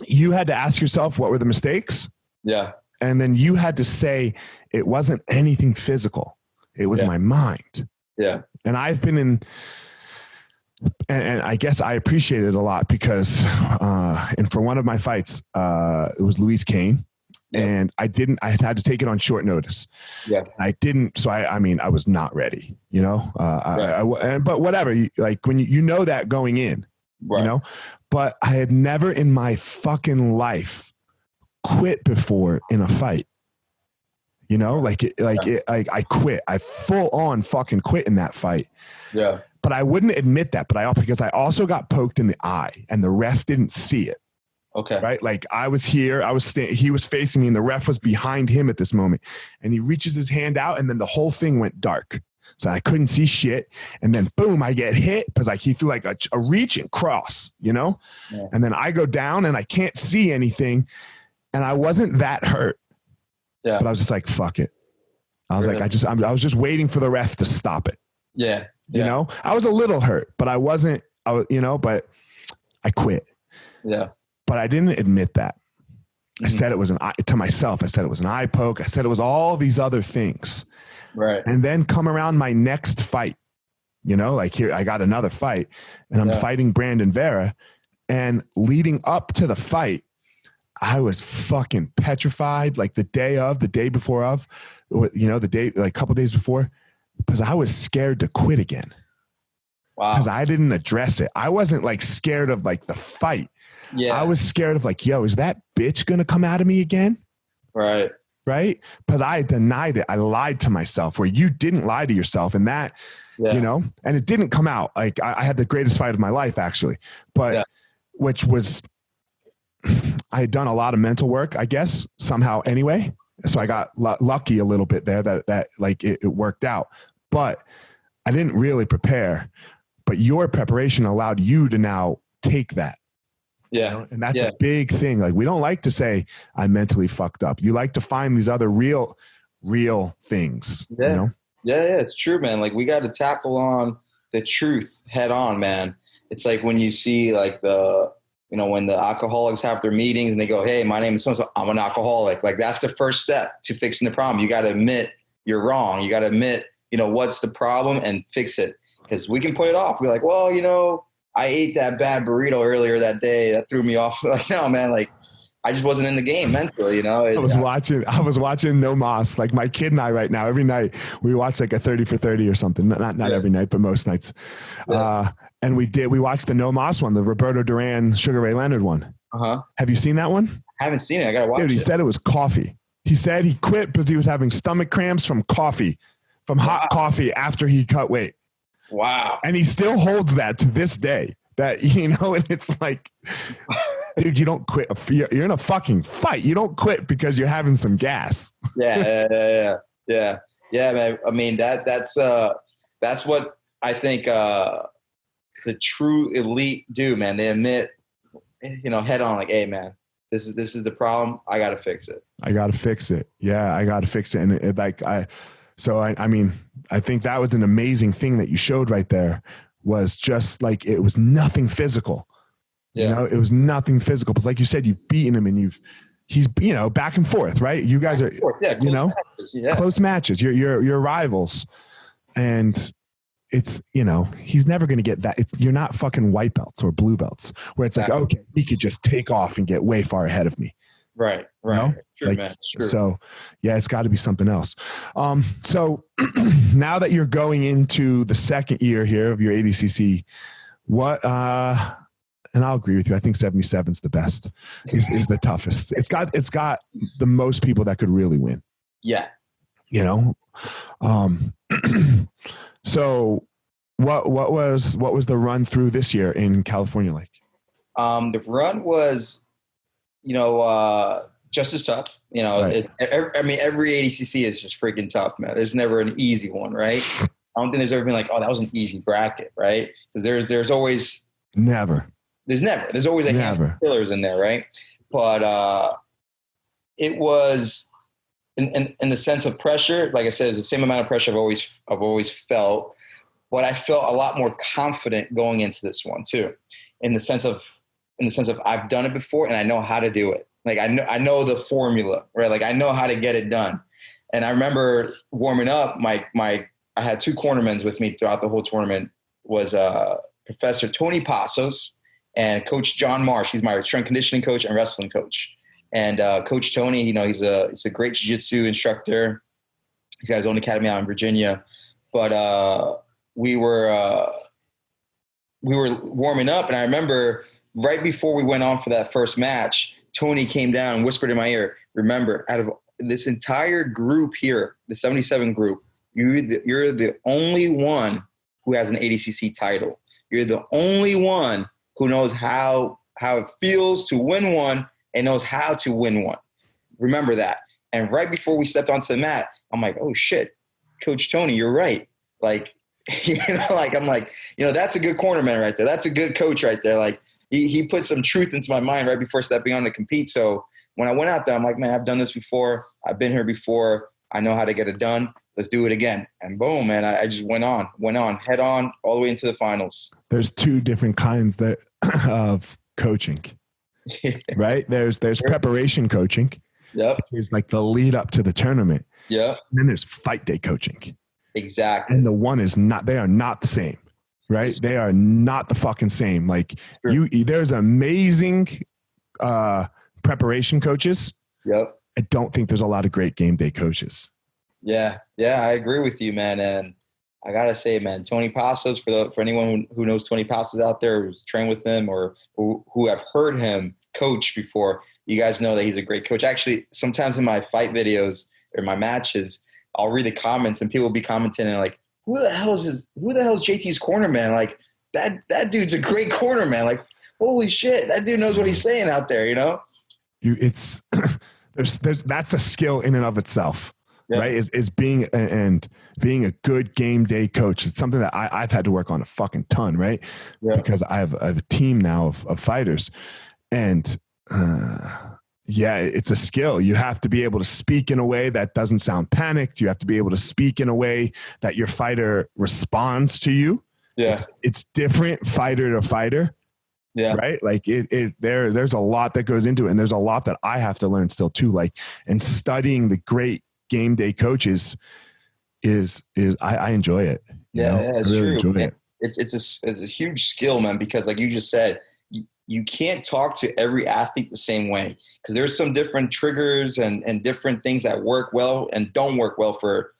You had to ask yourself, what were the mistakes? Yeah. And then you had to say, it wasn't anything physical. It was my mind. Yeah. And I've been in, and I guess I appreciate it a lot because, and for one of my fights, it was Louise Kane, and I had to take it on short notice. Yeah. I didn't. So I was not ready, but whatever, like when you know that going in, right. But I had never in my fucking life quit before in a fight. I quit. I full on fucking quit in that fight. Yeah. But I wouldn't admit that. Because I also got poked in the eye, and the ref didn't see it. Okay. Right. Like I was here, he was facing me, and the ref was behind him at this moment. And he reaches his hand out, and then the whole thing went dark. So I couldn't see shit. And then boom, I get hit because he threw like a reach and cross, Yeah. And then I go down and I can't see anything. And I wasn't that hurt. Yeah. But I was just like, fuck it. I was like, I was just waiting for the ref to stop it. Yeah. You know, I was a little hurt, but I wasn't, but I quit. Yeah. But I didn't admit that. I said it was to myself. I said it was an eye poke. I said it was all these other things. Right. And then come around my next fight, like here, I got another fight and I'm fighting Brandon Vera, and leading up to the fight, I was fucking petrified. Like the day before, like a couple days before, because I was scared to quit again. Wow. Because I didn't address it. I wasn't like scared of like the fight. Yeah. I was scared of like, yo, is that bitch going to come out of me again? Right. Right. Because I denied it. I lied to myself, where you didn't lie to yourself. And that, and it didn't come out. Like I had the greatest fight of my life, actually. But which was, I had done a lot of mental work, I guess, somehow anyway. So I got lucky a little bit there that like it worked out. But I didn't really prepare. But your preparation allowed you to now take that. Yeah. And that's a big thing. Like we don't like to say I'm mentally fucked up. You like to find these other real things. Yeah. Yeah, it's true, man. Like we got to tackle on the truth head on, man. It's like when you see like when the alcoholics have their meetings and they go, hey, my name is so-and-so, I'm an alcoholic. Like that's the first step to fixing the problem. You got to admit you're wrong. You got to admit, what's the problem and fix it. Because we can put it off. We're like, well, I ate that bad burrito earlier that day. That threw me off. Like, no, man, like I just wasn't in the game mentally, I was watching No Mas. Like my kid and I right now, every night we watch like a 30 for 30 or something. Not every night, but most nights. Yeah. And we watched the No Mas one, the Roberto Duran, Sugar Ray Leonard one. Uh-huh. Have you seen that one? I haven't seen it. I got to watch it. Dude, he said it was coffee. He said he quit because he was having stomach cramps from coffee, from hot coffee after he cut weight. Wow. And he still holds that to this day. That, and it's like, dude, you don't quit. You're in a fucking fight. You don't quit because you're having some gas. Yeah, man. I mean, that's what I think the true elite do, man. They admit, head on, like, hey, man, this is the problem. I got to fix it. Yeah, I got to fix it. And I mean, I think that was an amazing thing that you showed right there. Was just like, it was nothing physical. It was nothing physical. Because like you said, you've beaten him and he's back and forth, right? You guys are, close matches. You're rivals. And it's, he's never going to get that. You're not fucking white belts or blue belts where it's like, okay, he could just take off and get way far ahead of me. Right. True, man. True. So yeah, it's got to be something else. So now that you're going into the second year here of your ADCC, what, and I'll agree with you. I think 77 is the best, is the toughest. It's got the most people that could really win. Yeah. So what was the run through this year in California like? The run was, just as tough. Right. Every ADCC is just freaking tough, man. There's never an easy one, right? I don't think there's ever been like, oh, that was an easy bracket, right? Because there's always there's always a handful of killers in there, right? But it was in the sense of pressure. Like I said, it's the same amount of pressure I've always felt, but I felt a lot more confident going into this one too, in the sense of I've done it before and I know how to do it. Like I know the formula, right? Like I know how to get it done. And I remember warming up, I had two cornermen with me throughout the whole tournament, was Professor Tony Passos and Coach John Marsh. He's my strength conditioning coach and wrestling coach. And Coach Tony, he's a great jiu-jitsu instructor. He's got his own academy out in Virginia. But we were warming up, and I remember right before we went on for that first match, Tony came down and whispered in my ear, remember, out of this entire group here, the 77 group, you're the only one who has an ADCC title. You're the only one who knows how it feels to win one and knows how to win one. Remember that. And right before we stepped onto the mat, I'm like, oh shit, Coach Tony, you're right. Like, I'm like, that's a good cornerman right there. That's a good coach right there. Like, he put some truth into my mind right before stepping on to compete. So when I went out there, I'm like, man, I've done this before. I've been here before. I know how to get it done. let's do it again. And boom, man, I just went on head on all the way into the finals. There's two different kinds of coaching, right? There's preparation coaching. Yep. It's like the lead up to the tournament. Yep. And then there's fight day coaching. Exactly. And the one is not, they are not the same, right? They are not the fucking same. Like there's amazing preparation coaches. Yep. I don't think there's a lot of great game day coaches. Yeah. Yeah. I agree with you, man. And I gotta say, man, Tony Passos, for anyone who knows Tony Passos out there, who's trained with him or who have heard him coach before, you guys know that he's a great coach. Actually, sometimes in my fight videos or my matches, I'll read the comments and people will be commenting and like, who the hell is JT's corner man? Like that dude's a great corner man. Like, holy shit, that dude knows what he's saying out there, you know? It's that's a skill in and of itself. Yeah. Right. Is being a good game day coach. It's something that I've had to work on a fucking ton. Right. Yeah. Because I have a team now of fighters, and it's a skill. You have to be able to speak in a way that doesn't sound panicked. You have to be able to speak in a way that your fighter responds to you. Yeah. It's different fighter to fighter. Yeah. Right. Like there's a lot that goes into it, and there's a lot that I have to learn still too. Like, and studying the great game day coaches is I enjoy it. Yeah, it's really true. Enjoy it. It's a huge skill, man, because like you just said, you can't talk to every athlete the same way, because there's some different triggers and different things that work well and don't work well for,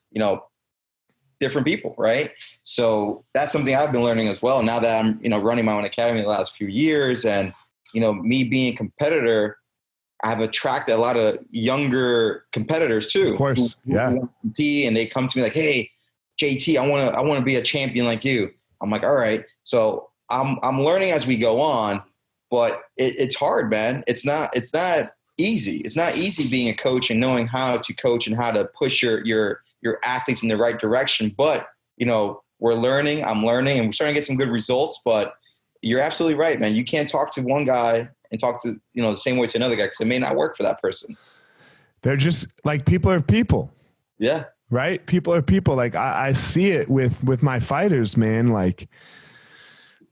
different people. Right. So that's something I've been learning as well. Now that I'm, running my own academy the last few years, and, me being a competitor, I've attracted a lot of younger competitors too. Of course. Who want to compete, and they come to me like, "Hey, JT, I want to be a champion like you." I'm like, "All right." So I'm learning as we go on, but it's hard, man. It's not easy. It's not easy being a coach and knowing how to coach and how to push your athletes in the right direction. But, we're learning, I'm learning, and we're starting to get some good results. But you're absolutely right, man. You can't talk to one guy and talk to, the same way to another guy, because it may not work for that person. They're just like, people are people. Yeah. Right. People are people. Like I see it with my fighters, man. Like,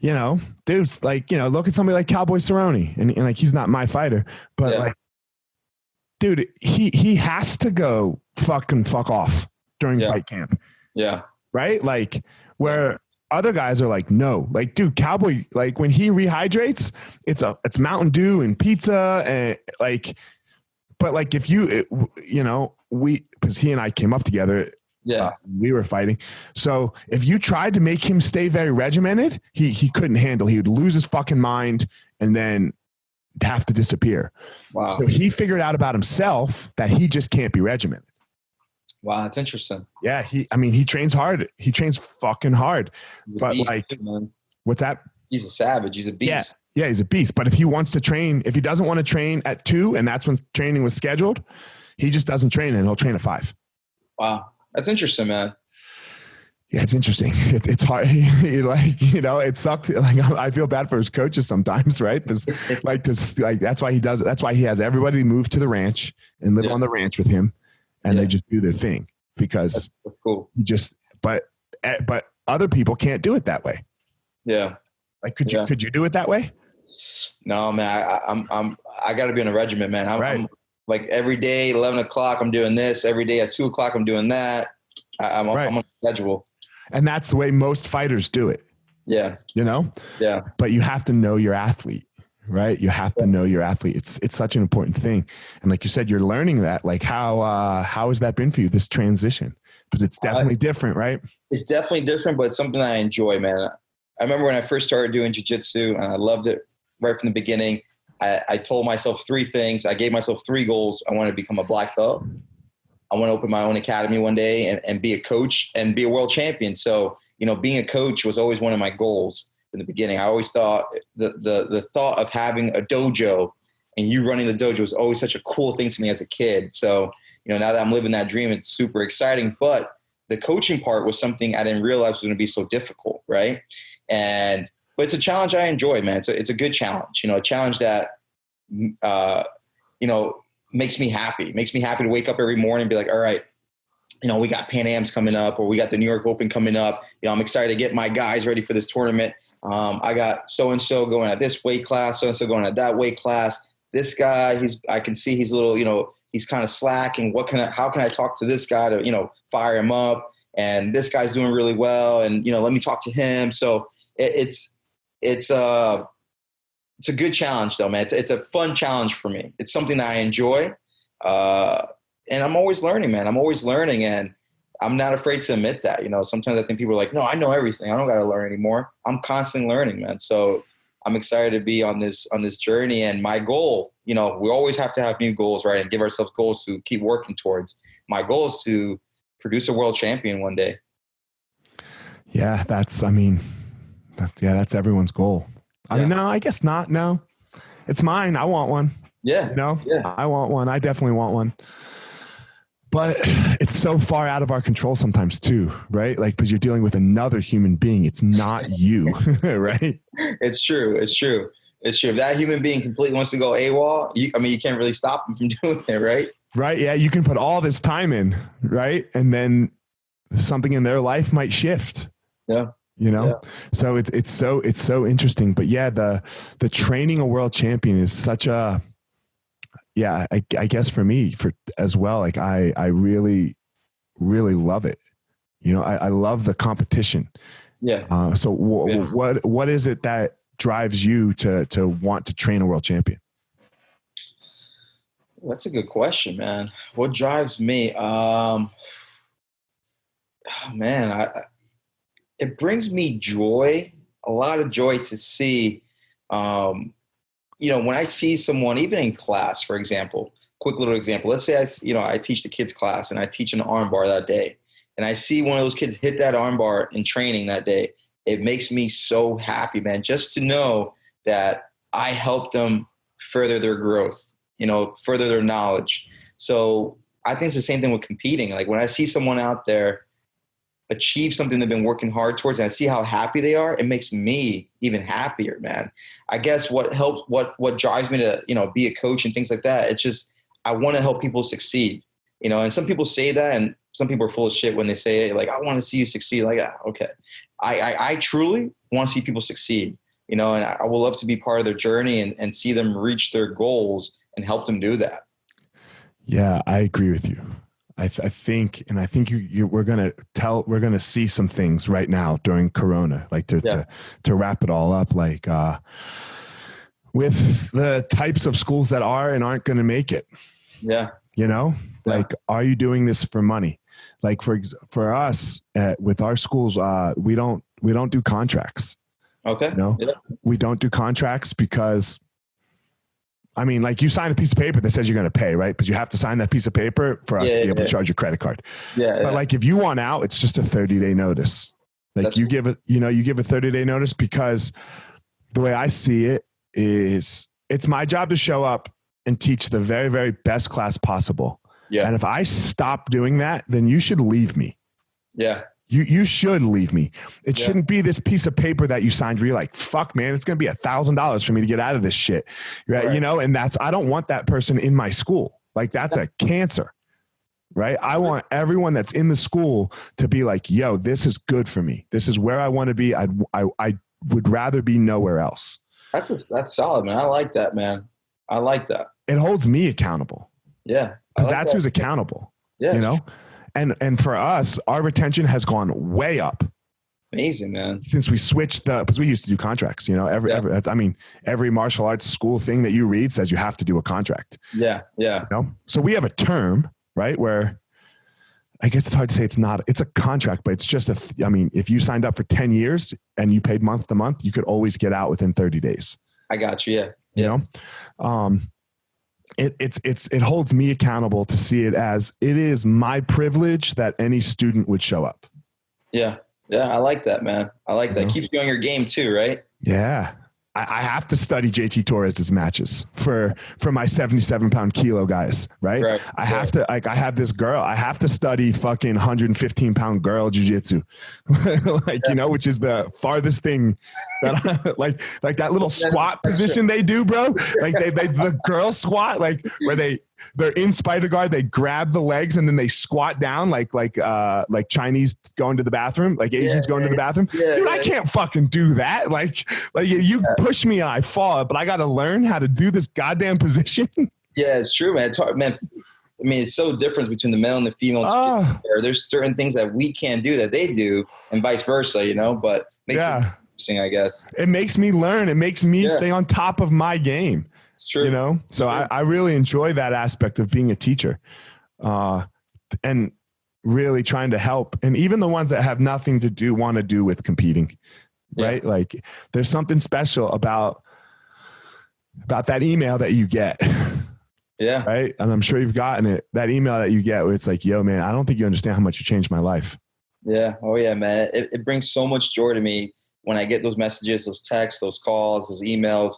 dudes, like, look at somebody like Cowboy Cerrone, and like, he's not my fighter, but like, dude, he has to go fuck off during fight camp. Yeah. Right. Like, where other guys are like, no, like, dude, Cowboy, like, when he rehydrates, it's Mountain Dew and pizza, and like, but like, if because he and I came up together, we were fighting. So if you tried to make him stay very regimented, he couldn't handle. He would lose his fucking mind and then have to disappear. Wow. So he figured out about himself that he just can't be regimented. Wow, that's interesting. Yeah, he trains hard. He trains fucking hard. But like, what's that? He's a savage. He's a beast. Yeah, he's a beast. But if he doesn't want to train at 2, and that's when training was scheduled, he just doesn't train, and he'll train at 5. Wow, that's interesting, man. Yeah, it's interesting. It's hard. It sucked. Like, I feel bad for his coaches sometimes, right? Because that's why he does it. That's why he has everybody move to the ranch and live on the ranch with him, and they just do their thing, because that's cool. But other people can't do it that way. Yeah. Like, could you do it that way? No, man. I got to be on a regimen, man. I'm like, every day, 11 o'clock, I'm doing this. Every day at 2 o'clock, I'm doing that. I'm on a schedule. And that's the way most fighters do it. Yeah. Yeah. But you have to know your athlete, right? You have to know your athlete. It's such an important thing. And like you said, you're learning that. Like, how has that been for you, this transition? Because it's definitely different, right? It's definitely different, but it's something that I enjoy, man. I remember when I first started doing jiu-jitsu, and I loved it right from the beginning. I told myself 3 things. I gave myself 3 goals. I wanted to become a black belt. I want to open my own academy one day and be a coach and be a world champion. So, being a coach was always one of my goals in the beginning. I always thought the thought of having a dojo and you running the dojo was always such a cool thing to me as a kid. So, now that I'm living that dream, it's super exciting. But the coaching part was something I didn't realize was going to be so difficult, right? But it's a challenge I enjoy, man. It's a good challenge, a challenge that, makes me happy. It makes me happy to wake up every morning and be like, all right, we got Pan Am's coming up, or we got the New York Open coming up. I'm excited to get my guys ready for this tournament. I got so-and-so going at this weight class, so-and-so going at that weight class. This guy, I can see he's a little, he's kind of slack, and how can I talk to this guy to, fire him up? And this guy's doing really well, and, let me talk to him. So it's a good challenge though, man. It's a fun challenge for me. It's something that I enjoy. And I'm always learning, man. I'm always learning, and I'm not afraid to admit that. Sometimes I think people are like, no, I know everything. I don't got to learn anymore. I'm constantly learning, man. So I'm excited to be on this journey. And my goal, we always have to have new goals, right? And give ourselves goals to keep working towards. My goal is to produce a world champion one day. Yeah, that's everyone's goal. I mean, no, I guess not. No, it's mine. I want one. Yeah. Yeah. I want one. I definitely want one. But it's so far out of our control sometimes too, right? Like, because you're dealing with another human being. It's not you, right? It's true. If that human being completely wants to go AWOL, you can't really stop them from doing it, right? Right. Yeah. You can put all this time in, right? And then something in their life might shift. Yeah. So it's so interesting. But yeah, the training a world champion is such a, yeah, I guess for me as well, like I really, really love it. I love the competition. Yeah. So what is it that drives you to want to train a world champion? That's a good question, man. What drives me? It brings me joy, a lot of joy to see, when I see someone, even in class, for example, quick little example, let's say I teach the kids class and I teach an arm bar that day, and I see one of those kids hit that arm bar in training that day. It makes me so happy, man, just to know that I helped them further their growth, further their knowledge. So I think it's the same thing with competing. Like when I see someone out there achieve something they've been working hard towards, and I see how happy they are, it makes me even happier, man. I guess what drives me to, be a coach and things like that, it's just, I want to help people succeed, and some people say that, and some people are full of shit when they say it, like, I want to see you succeed. Like, okay. I truly want to see people succeed, and I will love to be part of their journey and see them reach their goals and help them do that. Yeah, I agree with you. I think we're going to see some things right now during Corona, like to wrap it all up, like, with the types of schools that are and aren't going to make it. Yeah. Like, are you doing this for money? Like for us with our schools, we don't do contracts. Okay. We don't do contracts because, like, you sign a piece of paper that says you're going to pay, right? But you have to sign that piece of paper for us to be able to charge your credit card. Yeah. But like, if you want out, it's just a 30-day notice. Like, you give a 30-day notice, because the way I see it is, it's my job to show up and teach the very, very best class possible. Yeah. And if I stop doing that, then you should leave me. Yeah. You should leave me. It shouldn't be this piece of paper that you signed where you're like, fuck, man, it's going to be $1,000 for me to get out of this shit. Right. And I don't want that person in my school. Like, that's a cancer, right? I want everyone that's in the school to be like, yo, this is good for me. This is where I want to be. I would rather be nowhere else. That's solid, man. I like that, man. I like that. It holds me accountable. Yeah. Because that's who's accountable. Yeah. And for us, our retention has gone way up. Amazing, man. Since we switched because we used to do contracts, every martial arts school thing that you read says you have to do a contract. Yeah. Yeah. So we have a term, right, where I guess it's hard to say it's a contract, but it's just if you signed up for 10 years and you paid month to month, you could always get out within 30 days. I got you. Yeah. It holds me accountable to see it as it is my privilege that any student would show up. Yeah. Yeah. I like that, man. I like that. Keeps you on your game too, right? Yeah. I have to study JT Torres' matches for my 77-pound kilo guys, right? I have to, I have this girl, I have to study fucking 115-pound girl jiu-jitsu, which is the farthest thing that like that little squat position they do, bro. Like they the girl squat, like where they they're in spider guard. They grab the legs and then they squat down like Chinese going to the bathroom, like Asians going to the bathroom. Dude, I can't fucking do that. Like you push me and I fall, but I got to learn how to do this goddamn position. Yeah, it's true, man. It's hard, man. I mean, it's so different between the male and the female. There's certain things that we can't do that they do, and vice versa, you know. But makes it interesting, I guess. It makes me learn. It makes me stay on top of my game. It's true. You know, so I really enjoy that aspect of being a teacher, and really trying to help. And even the ones that have nothing to want to do with competing, right? Like, there's something special about that email that you get. Yeah. Right. And I'm sure you've gotten it. That email that you get where it's like, yo, man, I don't think you understand how much you changed my life. Yeah. Oh yeah, man. It brings so much joy to me when I get those messages, those texts, those calls, those emails.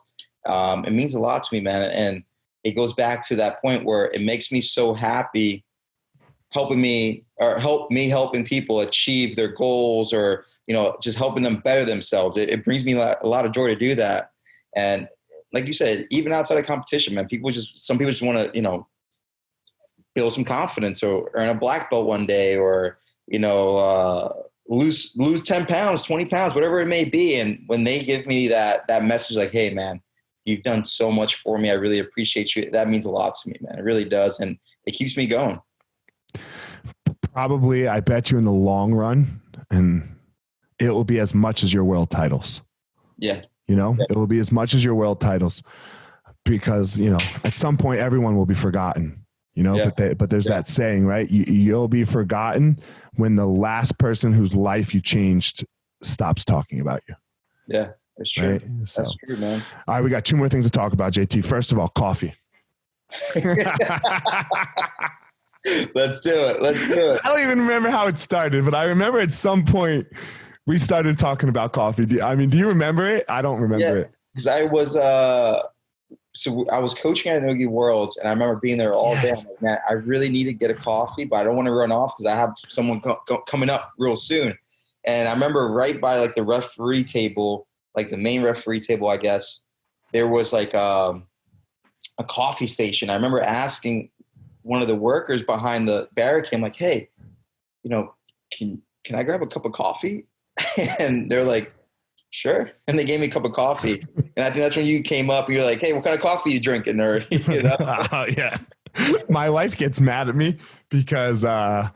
It means a lot to me, man. And it goes back to that point where it makes me so happy helping people achieve their goals, or, you know, just helping them better themselves. It brings me a lot of joy to do that. And like you said, even outside of competition, man, some people just want to, you know, build some confidence or earn a black belt one day, or, you know, lose 10 pounds, 20 pounds, whatever it may be. And when they give me that message, like, hey man, you've done so much for me. I really appreciate you. That means a lot to me, man. It really does. And it keeps me going. Probably, I bet you in the long run, and it will be as much as your world titles. Yeah. You know, it will be as much as your world titles, because, you know, at some point everyone will be forgotten, you know, but there's that saying, right? You'll be forgotten when the last person whose life you changed stops talking about you. Yeah, that's true. Right? So, that's true, man. All right. We got two more things to talk about, JT. First of all, coffee. Let's do it. I don't even remember how it started, but I remember at some point we started talking about coffee. Do you remember it? I don't remember it. Because I was coaching at Nogi Worlds, and I remember being there all day. I'm like, man, I really need to get a coffee, but I don't want to run off because I have someone coming up real soon. And I remember right by like the referee table, like the main referee table, I guess, there was like a coffee station. I remember asking one of the workers behind the barricade, I'm like, hey, you know, can I grab a cup of coffee? And they're like, sure. And they gave me a cup of coffee. And I think that's when you came up and you're like, hey, what kind of coffee are you drinking? Or, you know? Yeah. My wife gets mad at me because, so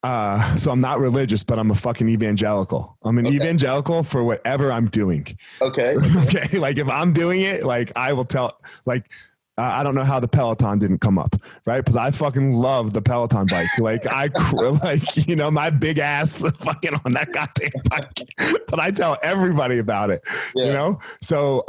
I'm not religious, but I'm a fucking evangelical. I'm an evangelical for whatever I'm doing. Okay. Okay. Like if I'm doing it, like I will tell, like, I don't know how the Peloton didn't come up, right? Because I fucking love the Peloton bike. Like like, you know, my big ass fucking on that goddamn bike. But I tell everybody about it, you know? So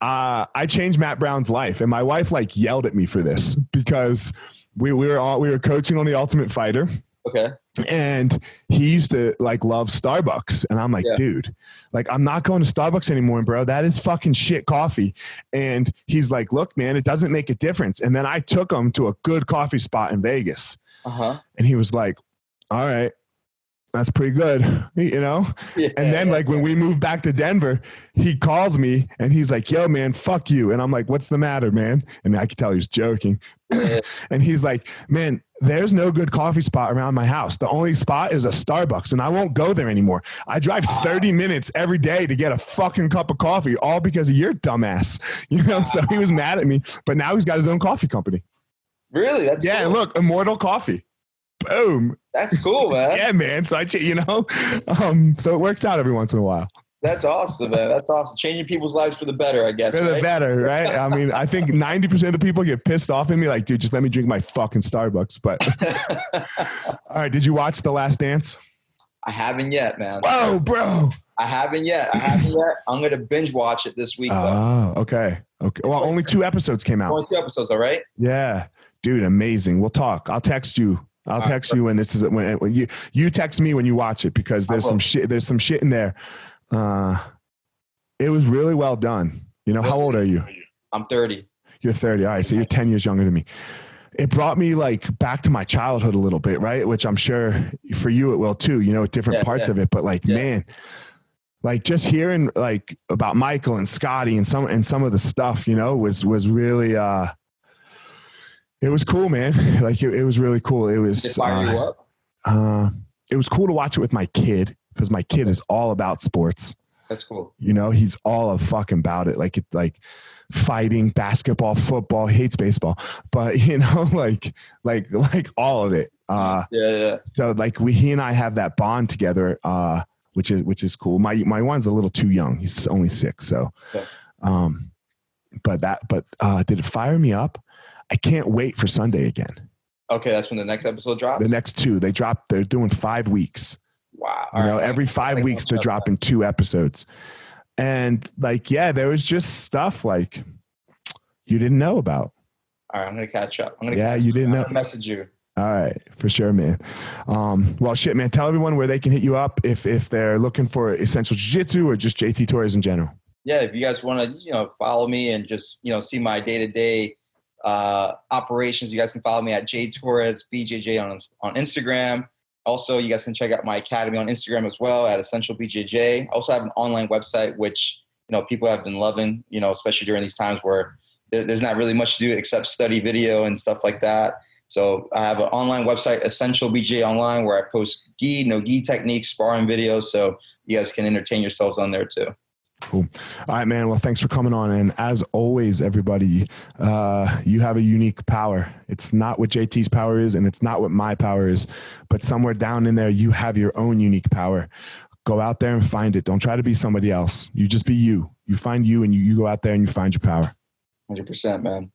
I changed Matt Brown's life, and my wife like yelled at me for this because we were coaching on The Ultimate Fighter. Okay. And he used to like love Starbucks. And I'm like, dude, like, I'm not going to Starbucks anymore, bro. That is fucking shit coffee. And he's like, look, man, it doesn't make a difference. And then I took him to a good coffee spot in Vegas. And he was like, all right, that's pretty good, you know? Yeah. And then like when we moved back to Denver, he calls me and he's like, yo, man, fuck you. And I'm like, what's the matter, man? And I could tell he was joking. And he's like, man, there's no good coffee spot around my house. The only spot is a Starbucks, and I won't go there anymore. I drive 30 minutes every day to get a fucking cup of coffee, all because of your dumbass. You know, so he was mad at me, but now he's got his own coffee company. Really? That's cool. Look, Immortal Coffee. Boom. That's cool, man. Yeah, man. So you know, so it works out every once in a while. That's awesome, man. That's awesome. Changing people's lives for the better, I guess. For the better, right? I mean, I think 90% of the people get pissed off at me like, dude, just let me drink my fucking Starbucks. But all right, did you watch The Last Dance? I haven't yet, man. Whoa, bro. I haven't yet. I'm going to binge watch it this week. Oh, okay. Well, only 2 episodes came out. Only 2 episodes, all right? Yeah. Dude, amazing. We'll talk. I'll text you. When this is when you text me when you watch it, because there's some shit in there. It was really well done. You know, how old are you? I'm 30. You're 30. All right. So you're 10 years younger than me. It brought me like back to my childhood a little bit, right? Which I'm sure for you it will too, you know, different parts of it. But like, man, like just hearing like about Michael and Scotty and some of the stuff, you know, was really, It was cool, man. Like it was really cool. It was, Did it fire you up? it was cool to watch it with my kid because my kid is all about sports. That's cool. You know, he's all fucking about it. Like like fighting, basketball, football, hates baseball, but you know, like all of it. Yeah. So like he and I have that bond together, which is cool. My one's a little too young. He's only 6. So, but did it fire me up? I can't wait for Sunday again. Okay. That's when the next episode drops. The next 2, they're doing 5 weeks. Wow. You know, every 5 weeks they're dropping 2 episodes. And like, yeah, there was just stuff like you didn't know about. All right. I'm going to catch up. You didn't know. I'm gonna message you. All right, for sure, man. Well, shit, man. Tell everyone where they can hit you up if they're looking for Essential Jiu-Jitsu or just JT Torres in general. Yeah, if you guys want to, follow me and just, see my day-to-day operations, you guys can follow me at JTorresBJJ on Instagram. Also, you guys can check out my academy on Instagram as well at Essential BJJ. I also have an online website which people have been loving, especially during these times where there's not really much to do except study video and stuff like that. So I have an online website, Essential BJJ Online, where I post no gi techniques, sparring videos, so you guys can entertain yourselves on there too. Cool. All right, man. Well, thanks for coming on. And as always, everybody, you have a unique power. It's not what JT's power is, and it's not what my power is, but somewhere down in there, you have your own unique power. Go out there and find it. Don't try to be somebody else. You just be you. You find you, and you go out there and you find your power. 100%, man.